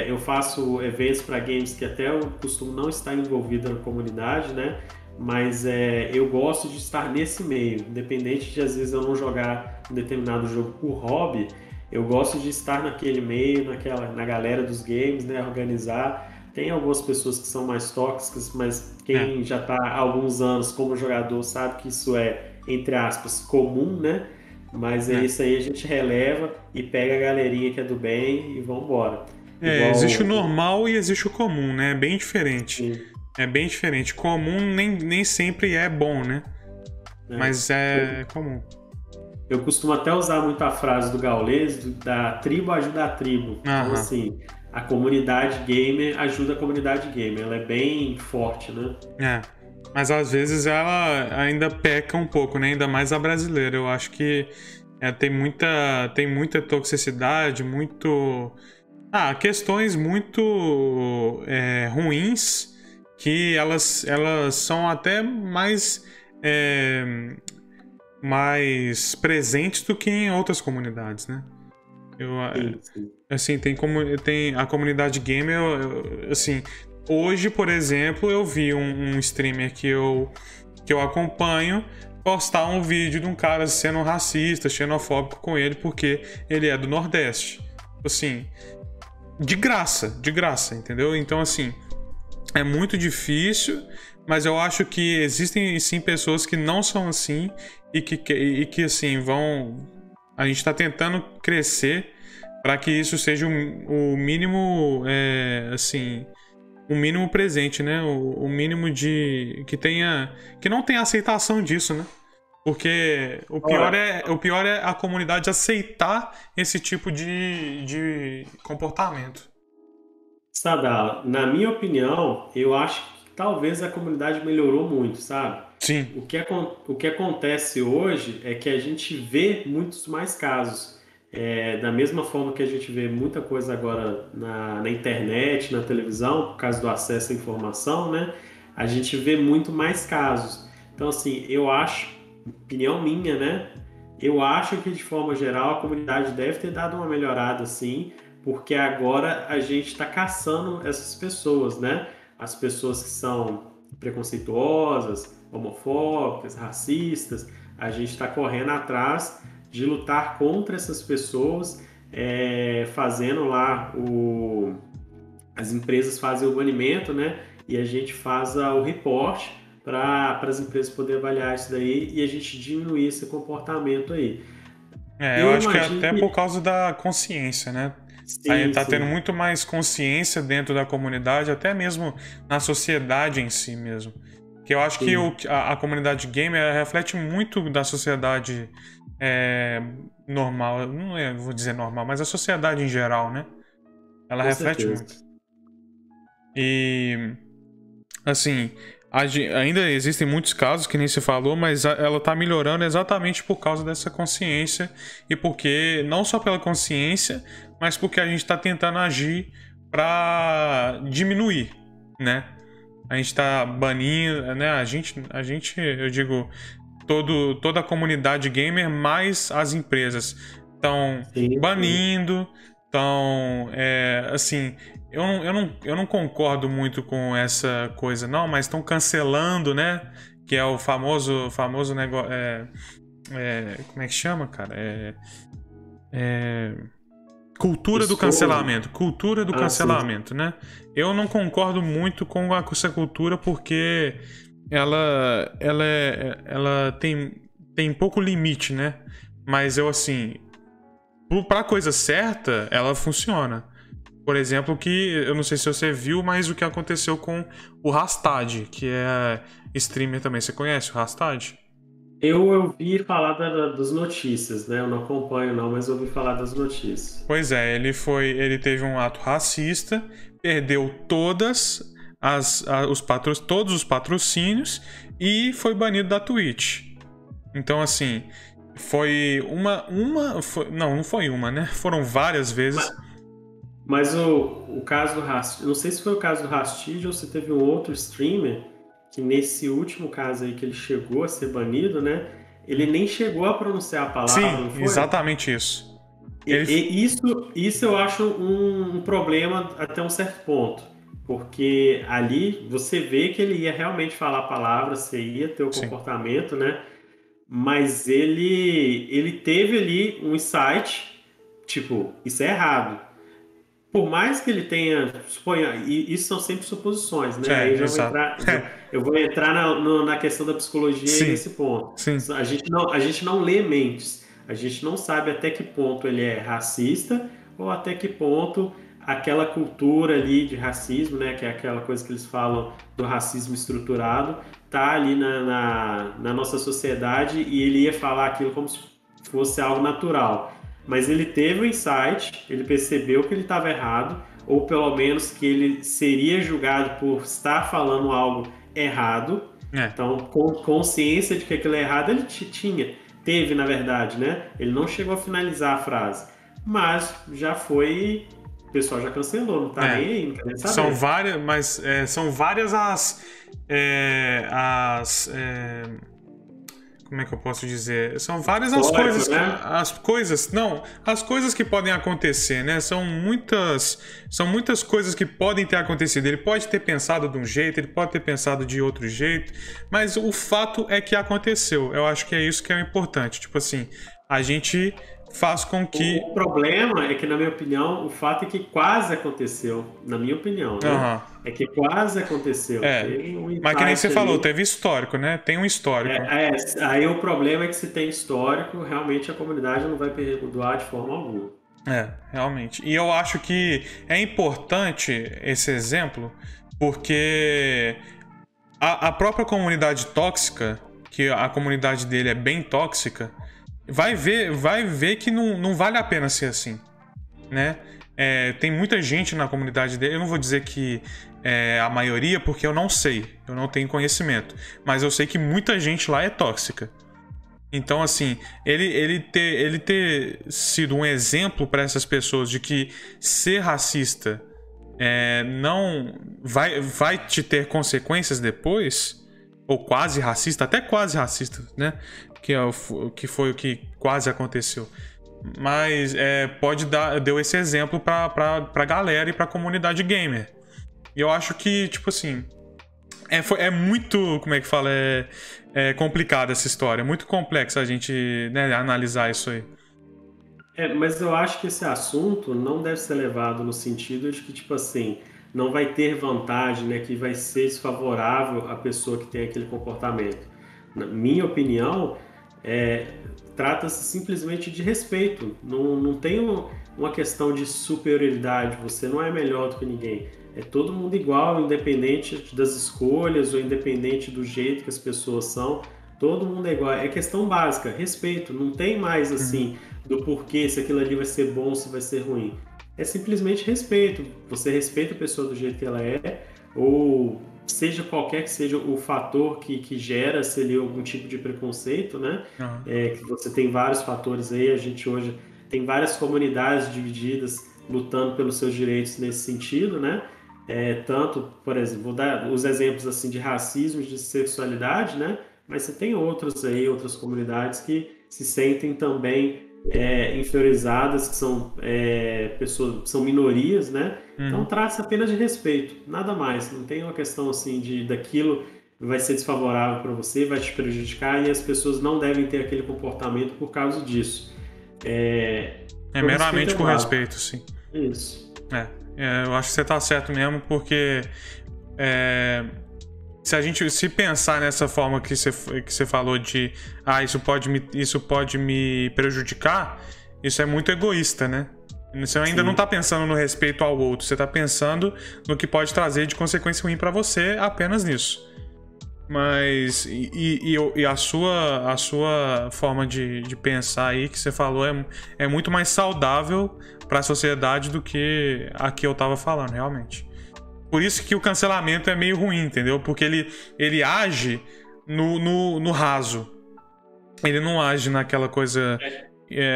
eu faço eventos para games que até eu costumo não estar envolvido na comunidade, né? Mas eu gosto de estar nesse meio, independente de às vezes eu não jogar um determinado jogo por hobby. Eu gosto de estar naquele meio, na galera dos games, né? Organizar. Tem algumas pessoas que são mais tóxicas, mas quem já está há alguns anos como jogador sabe que isso é, entre aspas, comum, né? Mas isso aí a gente releva e pega a galerinha que é do bem e vambora. Existe o normal e existe o comum, né? É bem diferente. Sim. É bem diferente. Comum nem sempre é bom, né? Mas é comum. Eu costumo até usar muito a frase do Gaules, da tribo ajuda a tribo. Então, assim, a comunidade gamer ajuda a comunidade gamer. Ela é bem forte, né? Mas às vezes ela ainda peca um pouco, né? Ainda mais a brasileira. Eu acho que tem muita toxicidade, questões muito ruins que elas são até mais presentes do que em outras comunidades, né? Sim. Assim, tem a comunidade gamer, assim, hoje, por exemplo, eu vi um streamer que eu acompanho postar um vídeo de um cara sendo racista, xenofóbico com ele, porque ele é do Nordeste. Assim, de graça, entendeu? Então, assim, é muito difícil, mas eu acho que existem, sim, pessoas que não são assim e que assim, a gente está tentando crescer para que isso seja o mínimo, assim, o mínimo presente, né? O mínimo que não tenha aceitação disso, né? Porque o pior é a comunidade aceitar esse tipo de comportamento. Sadala, na minha opinião, eu acho que talvez a comunidade melhorou muito, sabe? Sim. O que acontece hoje é que a gente vê muitos mais casos. Da mesma forma que a gente vê muita coisa agora na internet, na televisão, por causa do acesso à informação, né? A gente vê muito mais casos. Então, assim, eu acho, opinião minha, né? Eu acho que, de forma geral, a comunidade deve ter dado uma melhorada, sim, porque agora a gente está caçando essas pessoas, né? As pessoas que são preconceituosas, homofóbicas, racistas, a gente está correndo atrás de lutar contra essas pessoas, fazendo lá as empresas fazem o banimento, né? E a gente faz o reporte para as empresas poderem avaliar isso daí e a gente diminuir esse comportamento aí. Eu acho que é até por causa da consciência, né? Sim, aí tá tendo muito mais consciência dentro da comunidade, até mesmo na sociedade em si mesmo. Que eu acho que a comunidade gamer reflete muito da sociedade normal. Não vou dizer normal, mas a sociedade em geral, né? Ela reflete muito. E, assim, ainda existem muitos casos, que nem se falou, mas ela tá melhorando exatamente por causa dessa consciência. E porque, não só pela consciência, mas porque a gente tá tentando agir para diminuir, né? A gente tá banindo, né? A gente, eu digo, toda a comunidade gamer, mais as empresas estão banindo, estão, assim, eu não concordo muito com essa coisa, não, mas estão cancelando, né? Que é o famoso negócio, como é que chama, cara? Cultura do cancelamento. Cultura do cancelamento, né? Eu não concordo muito com essa cultura porque ela tem pouco limite, né? Mas assim, pra coisa certa, ela funciona. Por exemplo, que eu não sei se você viu, mas o que aconteceu com o Rastad, que é streamer também. Você conhece o Rastad? Eu ouvi falar das notícias, né? Eu não acompanho não, mas eu ouvi falar das notícias. Pois é, ele teve um ato racista, perdeu todos os patrocínios e foi banido da Twitch. Então, assim, foi não foi uma, né? Foram várias vezes. Mas o caso do Rastid, não sei se foi o caso do Rastid ou se teve um outro streamer que nesse último caso aí que ele chegou a ser banido, né? Ele nem chegou a pronunciar a palavra, não foi? Exatamente isso. Isso eu acho um problema até um certo ponto. Porque ali você vê que ele ia realmente falar a palavra, você ia ter o comportamento, né? Mas ele teve ali um insight, tipo, isso é errado. Por mais que ele tenha, suponha, e isso são sempre suposições, né? Aí eu vou entrar na questão da psicologia nesse ponto. A gente não lê mentes, a gente não sabe até que ponto ele é racista ou até que ponto aquela cultura ali de racismo, né? Que é aquela coisa que eles falam do racismo estruturado, tá ali na nossa sociedade e ele ia falar aquilo como se fosse algo natural. Mas ele teve o insight, ele percebeu que ele estava errado, ou pelo menos que ele seria julgado por estar falando algo errado. Então, com consciência de que aquilo é errado, ele teve, na verdade, né? Ele não chegou a finalizar a frase, mas já foi, o pessoal já cancelou, não tá nem aí, não quer nem saber. São várias como é que eu posso dizer? São várias as coisas, né? As coisas que podem acontecer, né? São muitas coisas que podem ter acontecido. Ele pode ter pensado de um jeito, ele pode ter pensado de outro jeito, mas o fato é que aconteceu. Eu acho que é isso que é importante. Tipo assim, a gente faz com que... O problema é que, na minha opinião, o fato é que quase aconteceu, na minha opinião, né? É que quase aconteceu. Mas que nem você falou, teve histórico, né? Tem um histórico. Aí o problema é que se tem histórico, realmente a comunidade não vai perdoar de forma alguma. Realmente. E eu acho que é importante esse exemplo, porque a própria comunidade tóxica, que a comunidade dele é bem tóxica, vai ver que não vale a pena ser assim, né? Tem muita gente na comunidade dele, eu não vou dizer que é a maioria, porque eu não sei, eu não tenho conhecimento, mas eu sei que muita gente lá é tóxica. Então, assim, ele ter sido um exemplo para essas pessoas de que ser racista não vai te ter consequências depois, ou quase racista, até quase racista, né? Que foi o que quase aconteceu. Mas deu esse exemplo pra galera e pra comunidade gamer. E eu acho que, tipo assim, é muito, como é que fala? É complicada essa história, é muito complexa a gente, né, analisar isso aí. Mas eu acho que esse assunto não deve ser levado no sentido de que, tipo assim, não vai ter vantagem, né, que vai ser desfavorável à pessoa que tem aquele comportamento. Na minha opinião, trata-se simplesmente de respeito. Não tem uma questão de superioridade, você não é melhor do que ninguém. É todo mundo igual, independente das escolhas ou independente do jeito que as pessoas são. Todo mundo é igual. É questão básica, respeito. Não tem mais assim do porquê, se aquilo ali vai ser bom, se vai ser ruim. É simplesmente respeito. Você respeita a pessoa do jeito que ela é, ou seja qualquer que seja o fator que gera se ali algum tipo de preconceito, né? Que você tem vários fatores aí. A gente hoje tem várias comunidades divididas lutando pelos seus direitos nesse sentido, né? Tanto, por exemplo, vou dar os exemplos assim de racismo, de sexualidade, né? Mas você tem outros aí, outras comunidades que se sentem também inferiorizadas, que são pessoas, são minorias, né? Então trata-se apenas de respeito, nada mais. Não tem uma questão assim daquilo vai ser desfavorável para você, vai te prejudicar e as pessoas não devem ter aquele comportamento por causa disso. Meramente por respeito, sim. Isso. Eu acho que você tá certo mesmo, porque se a gente pensar nessa forma que você falou de isso pode me prejudicar, isso é muito egoísta, né? Você ainda não tá pensando no respeito ao outro, você tá pensando no que pode trazer de consequência ruim para você apenas nisso. Mas a sua forma de pensar aí que você falou é muito mais saudável para a sociedade do que a que eu tava falando, realmente. Por isso que o cancelamento é meio ruim, entendeu? Porque ele age no raso. Ele não age naquela coisa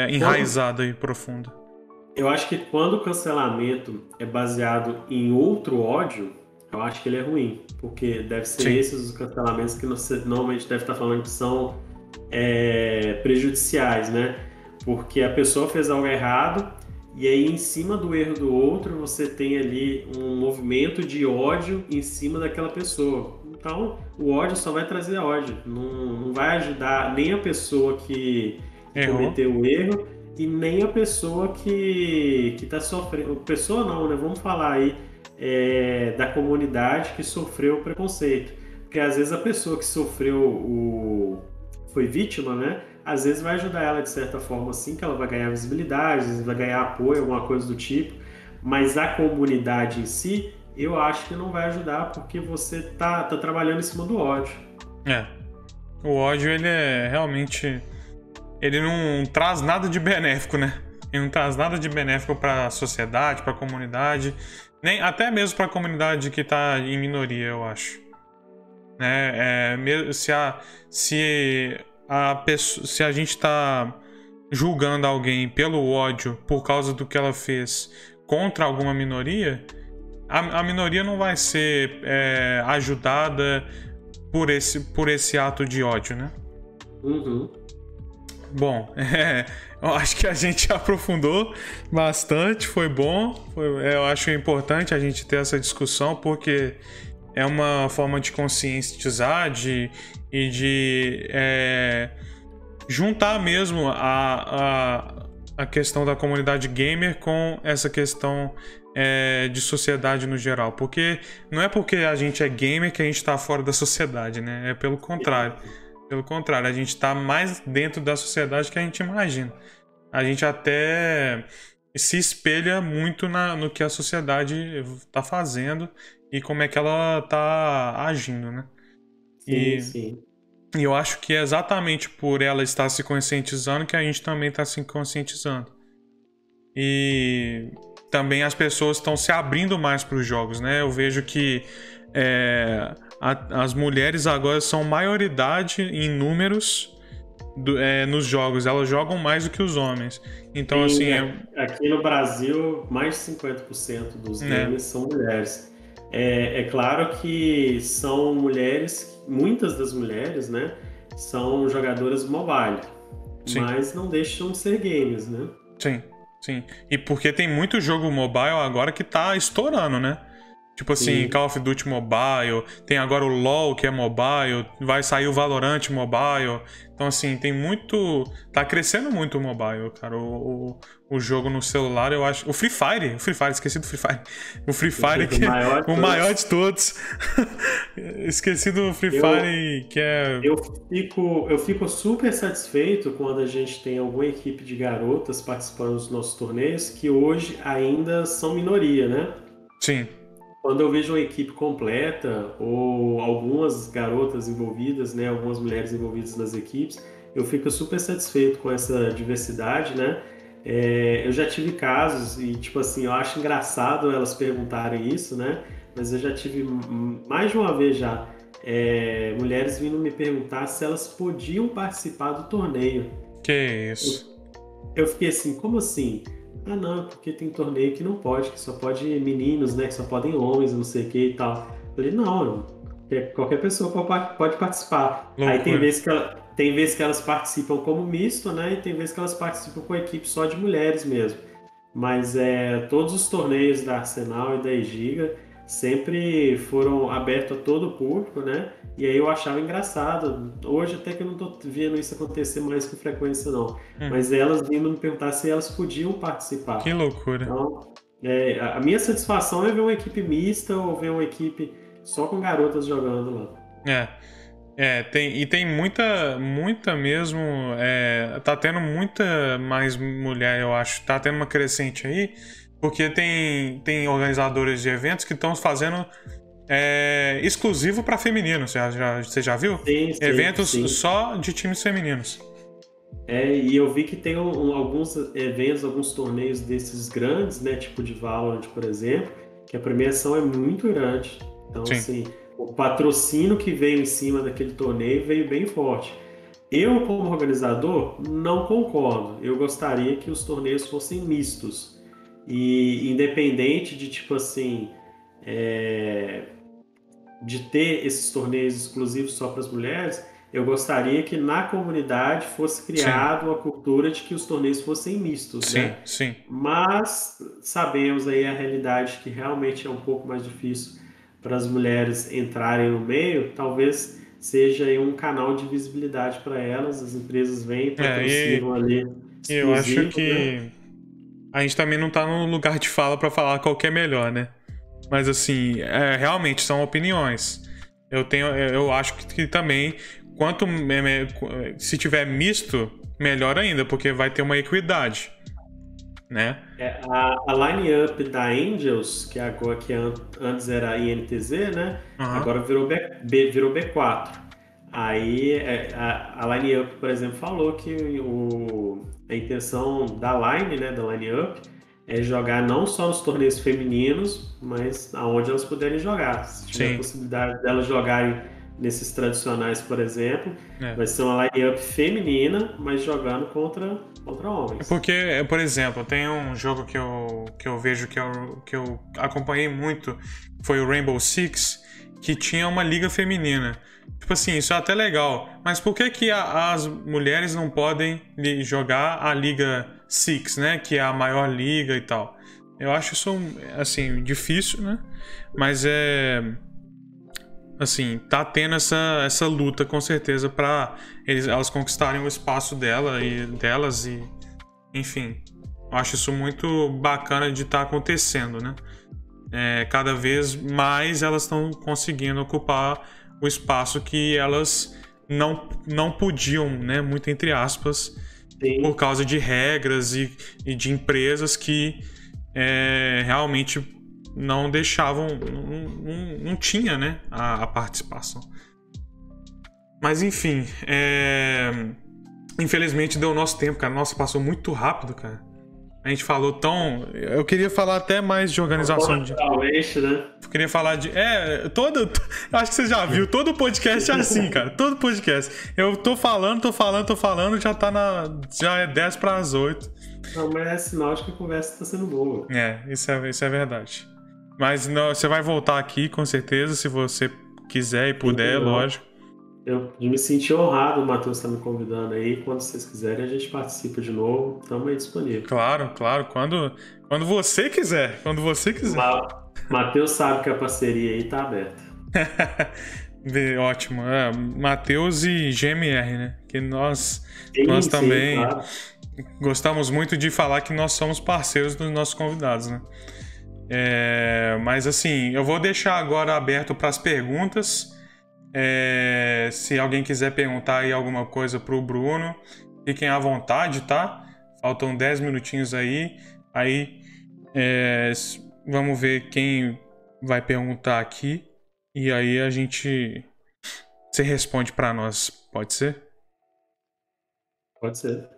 enraizada e profunda. Eu acho que quando o cancelamento é baseado em outro ódio, eu acho que ele é ruim. Porque deve ser esses os cancelamentos que você normalmente deve estar falando que são prejudiciais, né? Porque a pessoa fez algo errado e aí em cima do erro do outro você tem ali um movimento de ódio em cima daquela pessoa. Então o ódio só vai trazer ódio, não vai ajudar nem a pessoa que cometeu o erro e nem a pessoa que está sofrendo. Pessoa não, né? Vamos falar aí da comunidade que sofreu o preconceito. Porque às vezes a pessoa que sofreu foi vítima, né? Às vezes vai ajudar ela de certa forma assim, que ela vai ganhar visibilidade, vai ganhar apoio, alguma coisa do tipo. Mas a comunidade em si, eu acho que não vai ajudar porque você tá trabalhando em cima do ódio. O ódio, ele realmente... Ele não traz nada de benéfico, né? Ele não traz nada de benéfico para a sociedade, para a comunidade, nem até mesmo para a comunidade que está em minoria, eu acho. Né? Se a gente está julgando alguém pelo ódio por causa do que ela fez contra alguma minoria, a minoria não vai ser ajudada por esse ato de ódio, né? Bom, eu acho que a gente aprofundou bastante, foi bom. Eu acho importante a gente ter essa discussão, porque é uma forma de conscientizar e de juntar mesmo a questão da comunidade gamer com essa questão de sociedade no geral. Porque não é porque a gente é gamer que a gente está fora da sociedade, né? É pelo contrário. Pelo contrário, a gente está mais dentro da sociedade que a gente imagina. A gente até se espelha muito no que a sociedade está fazendo e como é que ela está agindo, né? Sim. E eu acho que é exatamente por ela estar se conscientizando que a gente também está se conscientizando. E também as pessoas estão se abrindo mais para os jogos, né? Eu vejo que as mulheres agora são maioridade em números nos jogos. Elas jogam mais do que os homens. Então, Sim, assim... Aqui no Brasil, mais de 50% dos gamers são mulheres. É claro que são mulheres, muitas das mulheres, né, são jogadoras mobile. Sim. Mas não deixam de ser gamers, né? Sim, sim. E porque tem muito jogo mobile agora que tá estourando, né? Tipo assim, Call of Duty Mobile, tem agora o LoL que é mobile, vai sair o Valorant Mobile. Então assim, tem muito... Tá crescendo muito o mobile, cara. O jogo no celular, eu acho... O Free Fire, esqueci do Free Fire. O Free Fire que é o maior de todos. Esqueci do Free Fire que é... Eu fico super satisfeito quando a gente tem alguma equipe de garotas participando dos nossos torneios que hoje ainda são minoria, né? Sim. Quando eu vejo uma equipe completa ou algumas garotas envolvidas, né, algumas mulheres envolvidas nas equipes, eu fico super satisfeito com essa diversidade, né? Eu já tive casos e, tipo assim, eu acho engraçado elas perguntarem isso, né? Mas eu já tive mais de uma vez já mulheres vindo me perguntar se elas podiam participar do torneio. Que isso? Eu fiquei assim, como assim? Ah, não, porque tem torneio que não pode, que só pode meninos, né? Que só podem homens, não sei o que e tal. Eu falei, não, qualquer pessoa pode participar. Loucura. Aí tem vezes que elas participam como misto, né? E tem vezes que elas participam com a equipe só de mulheres mesmo. Mas todos os torneios da Arsenal e da Egiga sempre foram abertos a todo o público, né? E aí eu achava engraçado. Hoje até que eu não tô vendo isso acontecer mais com frequência, não. Mas elas vindo me perguntar se elas podiam participar. Que loucura. Então, a minha satisfação é ver uma equipe mista ou ver uma equipe só com garotas jogando lá. Tem muita mesmo. Tá tendo muita mais mulher, eu acho. Tá tendo uma crescente aí. Porque tem organizadores de eventos que estão fazendo exclusivo para feminino. Você já viu? Sim, eventos sim. Só de times femininos. E eu vi que tem alguns eventos, alguns torneios desses grandes, né? Tipo de Valorant, por exemplo, que a premiação é muito grande. Então, sim. Assim, o patrocínio que veio em cima daquele torneio veio bem forte. Eu, como organizador, não concordo. Eu gostaria que os torneios fossem mistos. E independente de, tipo assim, de ter esses torneios exclusivos só para as mulheres, eu gostaria que na comunidade fosse criada uma cultura de que os torneios fossem mistos, sim, né? Sim. Mas sabemos aí a realidade que realmente é um pouco mais difícil para as mulheres entrarem no meio. Talvez seja aí um canal de visibilidade para elas, as empresas vêm, patrocinam ali exclusivo, eu acho que né? A gente também não tá no lugar de fala pra falar qual que é melhor, né? Mas assim, realmente são opiniões. Eu acho que também, se tiver misto, melhor ainda, porque vai ter uma equidade, né? A line-up da Angels, que antes era INTZ, né? Agora virou B4. Aí a line-up, por exemplo, falou que a intenção da line, né, da line-up, é jogar não só nos torneios femininos, mas aonde elas puderem jogar. Se tiver a possibilidade delas jogarem nesses tradicionais, por exemplo, vai ser uma line-up feminina, mas jogando contra homens. Porque, por exemplo, tem um jogo que eu vejo que eu acompanhei muito, foi o Rainbow Six, que tinha uma liga feminina. Tipo assim, isso é até legal. Mas por que as mulheres não podem jogar a Liga Six, né? Que é a maior liga e tal. Eu acho isso, assim, difícil, né? Mas assim, tá tendo essa luta, com certeza, pra elas conquistarem o espaço delas e... Enfim, eu acho isso muito bacana de estar acontecendo, né? Cada vez mais elas estão conseguindo ocupar o espaço que elas não podiam, né, muito entre aspas, por causa de regras e de empresas que realmente não deixavam, não tinha, né, a participação. Mas enfim, infelizmente deu o nosso tempo, cara. Nossa, passou muito rápido, cara. A gente falou tão... Eu queria falar até mais de organização de... Né? Eu queria falar de... Eu acho que você já viu, todo podcast é assim, cara. Todo podcast. Eu tô falando, já é 10 para as 8. Não, mas é sinal de que a conversa tá sendo boa. Isso é verdade. Mas não, você vai voltar aqui, com certeza, se você quiser e puder, lógico. Eu me senti honrado, o Matheus está me convidando aí. Quando vocês quiserem, a gente participa de novo. Estamos aí disponível. Claro. Quando você quiser. Matheus sabe que a parceria aí tá aberta. Ótimo. Matheus e GMR, né? Que nós também claro. Gostamos muito de falar que nós somos parceiros dos nossos convidados, né? Mas assim, eu vou deixar agora aberto para as perguntas. Se alguém quiser perguntar aí alguma coisa pro Bruno, fiquem à vontade, tá? Faltam 10 minutinhos aí. Vamos ver quem vai perguntar aqui. E aí você responde para nós, pode ser? Pode ser.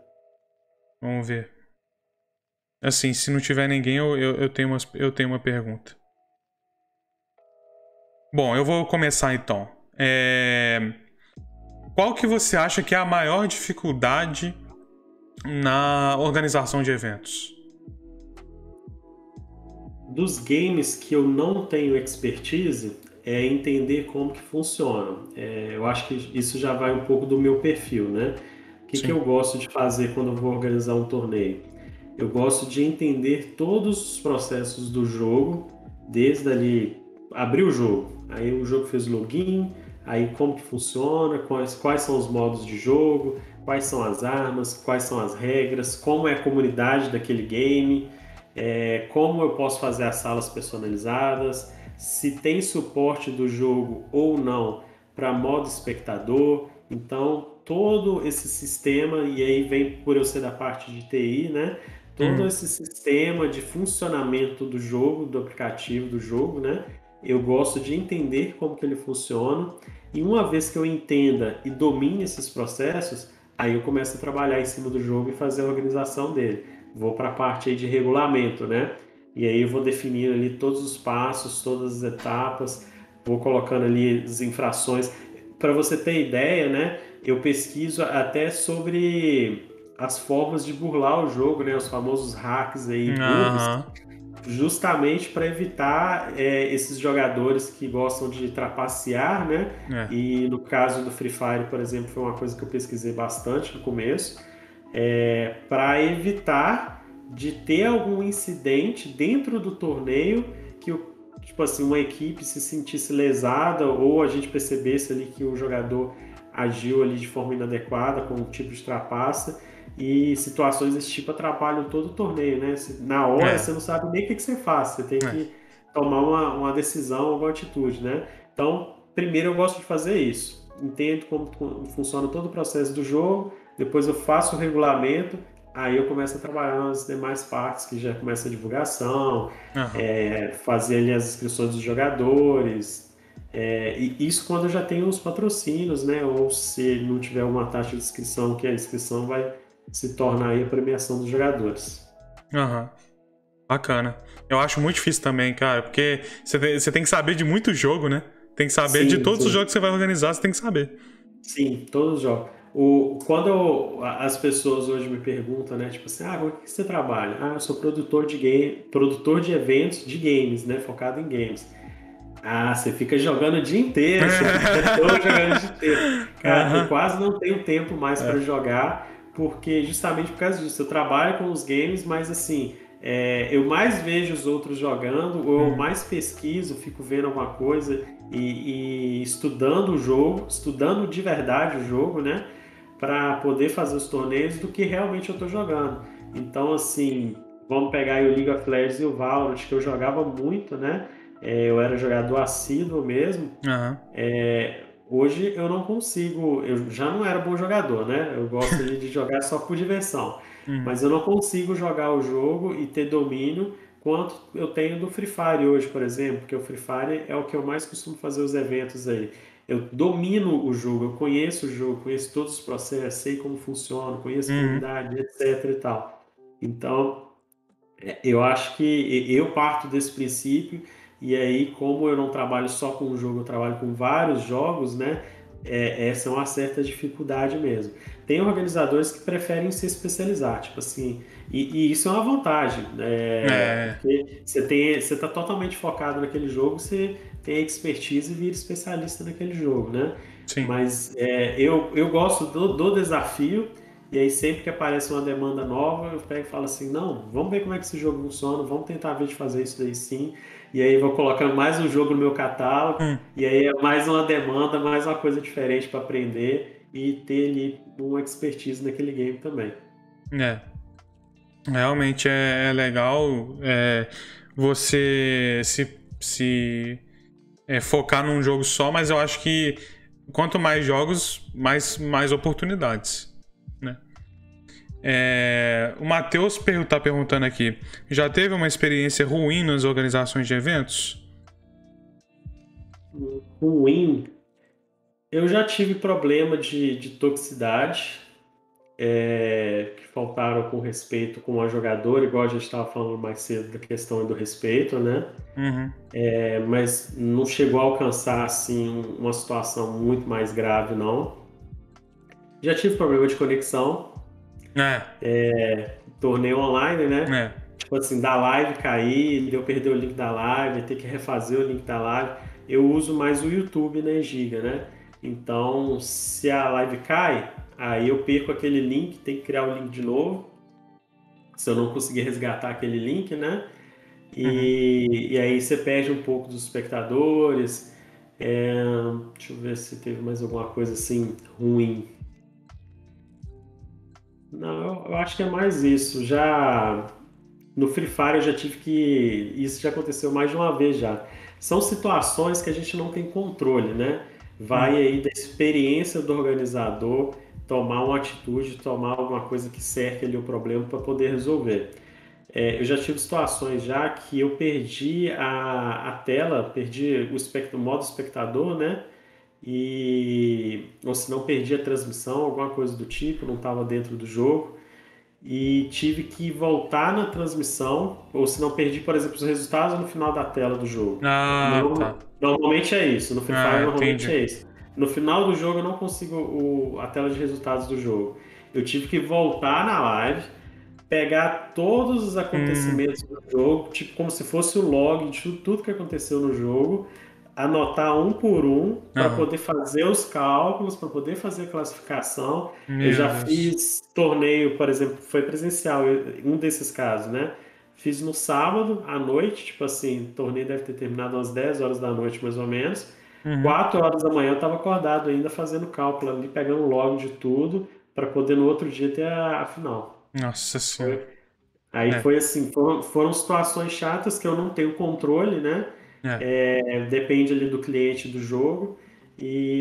Vamos ver. Assim, se não tiver ninguém, eu tenho uma pergunta. Bom, eu vou começar então. Qual que você acha que é a maior dificuldade na organização de eventos? Dos games que eu não tenho expertise, é entender como que funciona. Eu acho que isso já vai um pouco do meu perfil, né? O que eu gosto de fazer quando eu vou organizar um torneio? Eu gosto de entender todos os processos do jogo, desde ali, abrir o jogo, aí o jogo fez login, aí como que funciona, quais são os modos de jogo, quais são as armas, quais são as regras, como é a comunidade daquele game, como eu posso fazer as salas personalizadas, se tem suporte do jogo ou não para modo espectador. Então, todo esse sistema, e aí vem por eu ser da parte de TI, né? Todo esse sistema de funcionamento do jogo, do aplicativo do jogo, né? Eu gosto de entender como que ele funciona, e uma vez que eu entenda e domine esses processos, aí eu começo a trabalhar em cima do jogo e fazer a organização dele. Vou para a parte aí de regulamento, né? E aí eu vou definir ali todos os passos, todas as etapas, vou colocando ali as infrações. Para você ter ideia, né? Eu pesquiso até sobre as formas de burlar o jogo, né? Os famosos hacks aí, bugs, justamente para evitar esses jogadores que gostam de trapacear, né? E no caso do Free Fire, por exemplo, foi uma coisa que eu pesquisei bastante no começo, para evitar de ter algum incidente dentro do torneio que tipo assim, uma equipe se sentisse lesada ou a gente percebesse ali que o jogador agiu ali de forma inadequada com um tipo de trapaça, e situações desse tipo atrapalham todo o torneio, né? Na hora você não sabe nem o que você faz, você tem que tomar uma decisão, alguma atitude, né? Então, primeiro eu gosto de fazer isso, entendo como funciona todo o processo do jogo, depois eu faço o regulamento, aí eu começo a trabalhar nas demais partes, que já começa a divulgação, fazer ali as inscrições dos jogadores, e isso quando eu já tenho os patrocínios, né? Ou se não tiver uma taxa de inscrição, que a inscrição vai se tornar aí a premiação dos jogadores. Bacana. Eu acho muito difícil também, cara, porque você tem que saber de muito jogo, né? Tem que saber de todos os jogos que você vai organizar, você tem que saber. Sim, todos os jogos. Quando as pessoas hoje me perguntam, né, tipo assim, com o que você trabalha? Eu sou produtor de eventos de games, né, focado em games. Você fica jogando o dia inteiro, você fica todo jogando o dia inteiro. Cara, eu quase não tenho tempo mais para jogar, porque justamente por causa disso, eu trabalho com os games, mas assim, eu mais vejo os outros jogando, ou eu mais pesquiso, fico vendo alguma coisa e estudando o jogo, estudando de verdade o jogo, né? Para poder fazer os torneios do que realmente eu estou jogando. Então, assim, vamos pegar aí o League of Legends e o Valorant, que eu jogava muito, né? Eu era jogador assíduo mesmo. Hoje eu não consigo, eu já não era bom jogador, né? Eu gosto de jogar só por diversão. Mas eu não consigo jogar o jogo e ter domínio quanto eu tenho do Free Fire hoje, por exemplo, porque o Free Fire é o que eu mais costumo fazer os eventos aí. Eu domino o jogo, eu conheço o jogo, conheço todos os processos, sei como funciona, conheço a comunidade, etc e tal. Então, Eu acho que eu parto desse princípio, e aí, como eu não trabalho só com um jogo, eu trabalho com vários jogos, né? Essa é uma certa dificuldade mesmo. Tem organizadores que preferem se especializar, tipo assim, e isso é uma vantagem, né? É, Porque você está totalmente focado naquele jogo, você tem expertise e vira especialista naquele jogo, né? sim. Mas eu gosto do desafio. E aí sempre que aparece uma demanda nova, eu pego e falo assim, não, vamos ver como é que esse jogo funciona, vamos tentar ver de fazer isso daí sim. E aí vou colocando mais um jogo no meu catálogo, Hum, e aí é mais uma demanda, mais uma coisa diferente para aprender e ter ali uma expertise naquele game também. é. Realmente é legal você se focar num jogo só, mas eu acho que quanto mais jogos, mais oportunidades, né? O Matheus tá perguntando aqui: já teve uma experiência ruim nas organizações de eventos? Ruim, eu já tive problema de toxicidade, que faltaram com respeito com a jogadora, igual a gente estava falando mais cedo da questão do respeito, né? Uhum. Mas não chegou a alcançar assim uma situação muito mais grave, não. Já tive problema de conexão, É, torneio online, né? é. Tipo assim, da live cair, de eu perder o link da live, ter que refazer o link da live. Eu uso mais o YouTube, né, Giga, né? Então, se a live cai, aí eu perco aquele link, tem que criar o link de novo. Se eu não conseguir resgatar aquele link, né? Uhum. E aí você perde um pouco dos espectadores. É, deixa eu ver se teve mais alguma coisa assim ruim. Não, eu acho que é mais isso. Já no Free Fire eu já tive que. Isso já aconteceu mais de uma vez já. São situações que a gente não tem controle, né? Vai Uhum. aí da experiência do organizador tomar uma atitude, tomar alguma coisa que cerque ali o problema para poder resolver. Eu já tive situações já que eu perdi a tela, perdi o modo espectador, né? Ou se não perdi a transmissão, alguma coisa do tipo, não estava dentro do jogo e tive que voltar na transmissão, ou se não perdi, por exemplo, os resultados no final da tela do jogo. Ah, tá. Normalmente é isso, no Free Fire Ah, normalmente entendi. é isso. No final do jogo eu não consigo a tela de resultados do jogo. Eu tive que voltar na live, pegar todos os Hum, acontecimentos do jogo, tipo como se fosse o log de tudo que aconteceu no jogo, anotar um por um para aham. poder fazer os cálculos, para poder fazer a classificação. Eu Meu já Deus. fiz torneio, por exemplo, foi presencial, um desses casos, né? Fiz no sábado à noite, tipo assim, o torneio deve ter terminado às 10 horas da noite, mais ou menos. Uhum. 4 horas da manhã eu estava acordado ainda fazendo cálculo ali, pegando log de tudo, para poder no outro dia ter a final. Nossa senhora. Foi. Aí É, foi assim, foram situações chatas que eu não tenho controle, né? é. Depende ali do cliente do jogo,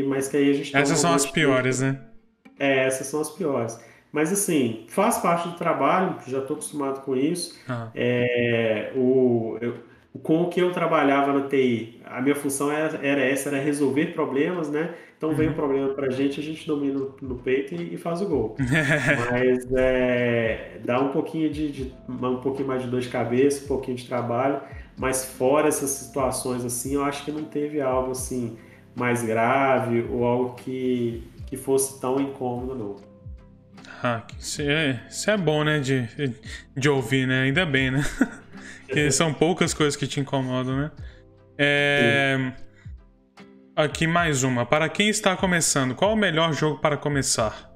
mas que aí a gente Essas toma são alguma as atitude. piores, né? Essas são as piores. Mas assim, faz parte do trabalho, já estou acostumado com isso. Ah. É, o, eu- com o que eu trabalhava na TI, a minha função era essa, era resolver problemas, né? Então vem o Uhum. problema para a gente domina no peito e faz o gol. Mas dá um pouquinho um pouquinho mais de dor de cabeça, um pouquinho de trabalho, mas fora essas situações assim, eu acho que não teve algo assim mais grave ou algo que fosse tão incômodo, não. Ah, isso é bom, né? De ouvir, né? Ainda bem, né? Que são poucas coisas que te incomodam, né? Sim. É, aqui mais uma. Para quem está começando, qual o melhor jogo para começar?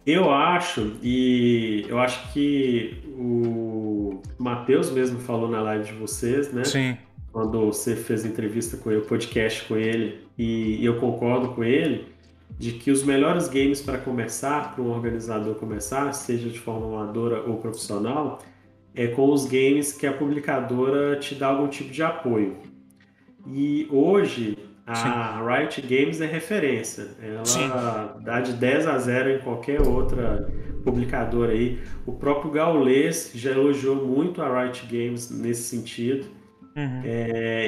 Eu acho que o Matheus mesmo falou na live de vocês, né? Sim. Quando você fez entrevista com ele, podcast com ele, e eu concordo com ele, de que os melhores games para começar, para um organizador começar, seja de forma amadora ou profissional, é com os games que a publicadora te dá algum tipo de apoio. E hoje Sim. a Riot Games é referência. Sim. Ela dá de 10 a 0 em qualquer outra publicadora aí. O próprio Gaules já elogiou muito a Riot Games nesse sentido, Uhum.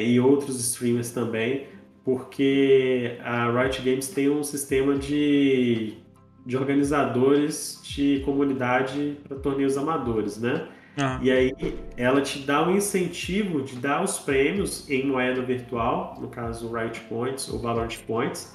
e outros streamers também, porque a Riot Games tem um sistema de organizadores de comunidade para torneios amadores, né? E aí ela te dá um incentivo de dar os prêmios em moeda virtual, no caso Riot Points ou Valorant Points,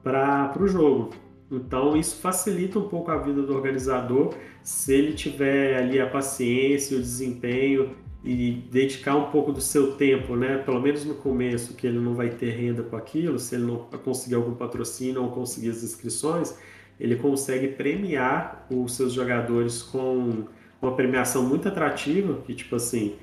para o jogo. Então isso facilita um pouco a vida do organizador se ele tiver ali a paciência, o desempenho e dedicar um pouco do seu tempo, né? Pelo menos no começo, que ele não vai ter renda com aquilo, se ele não conseguir algum patrocínio ou conseguir as inscrições, ele consegue premiar os seus jogadores com uma premiação muito atrativa, que tipo assim,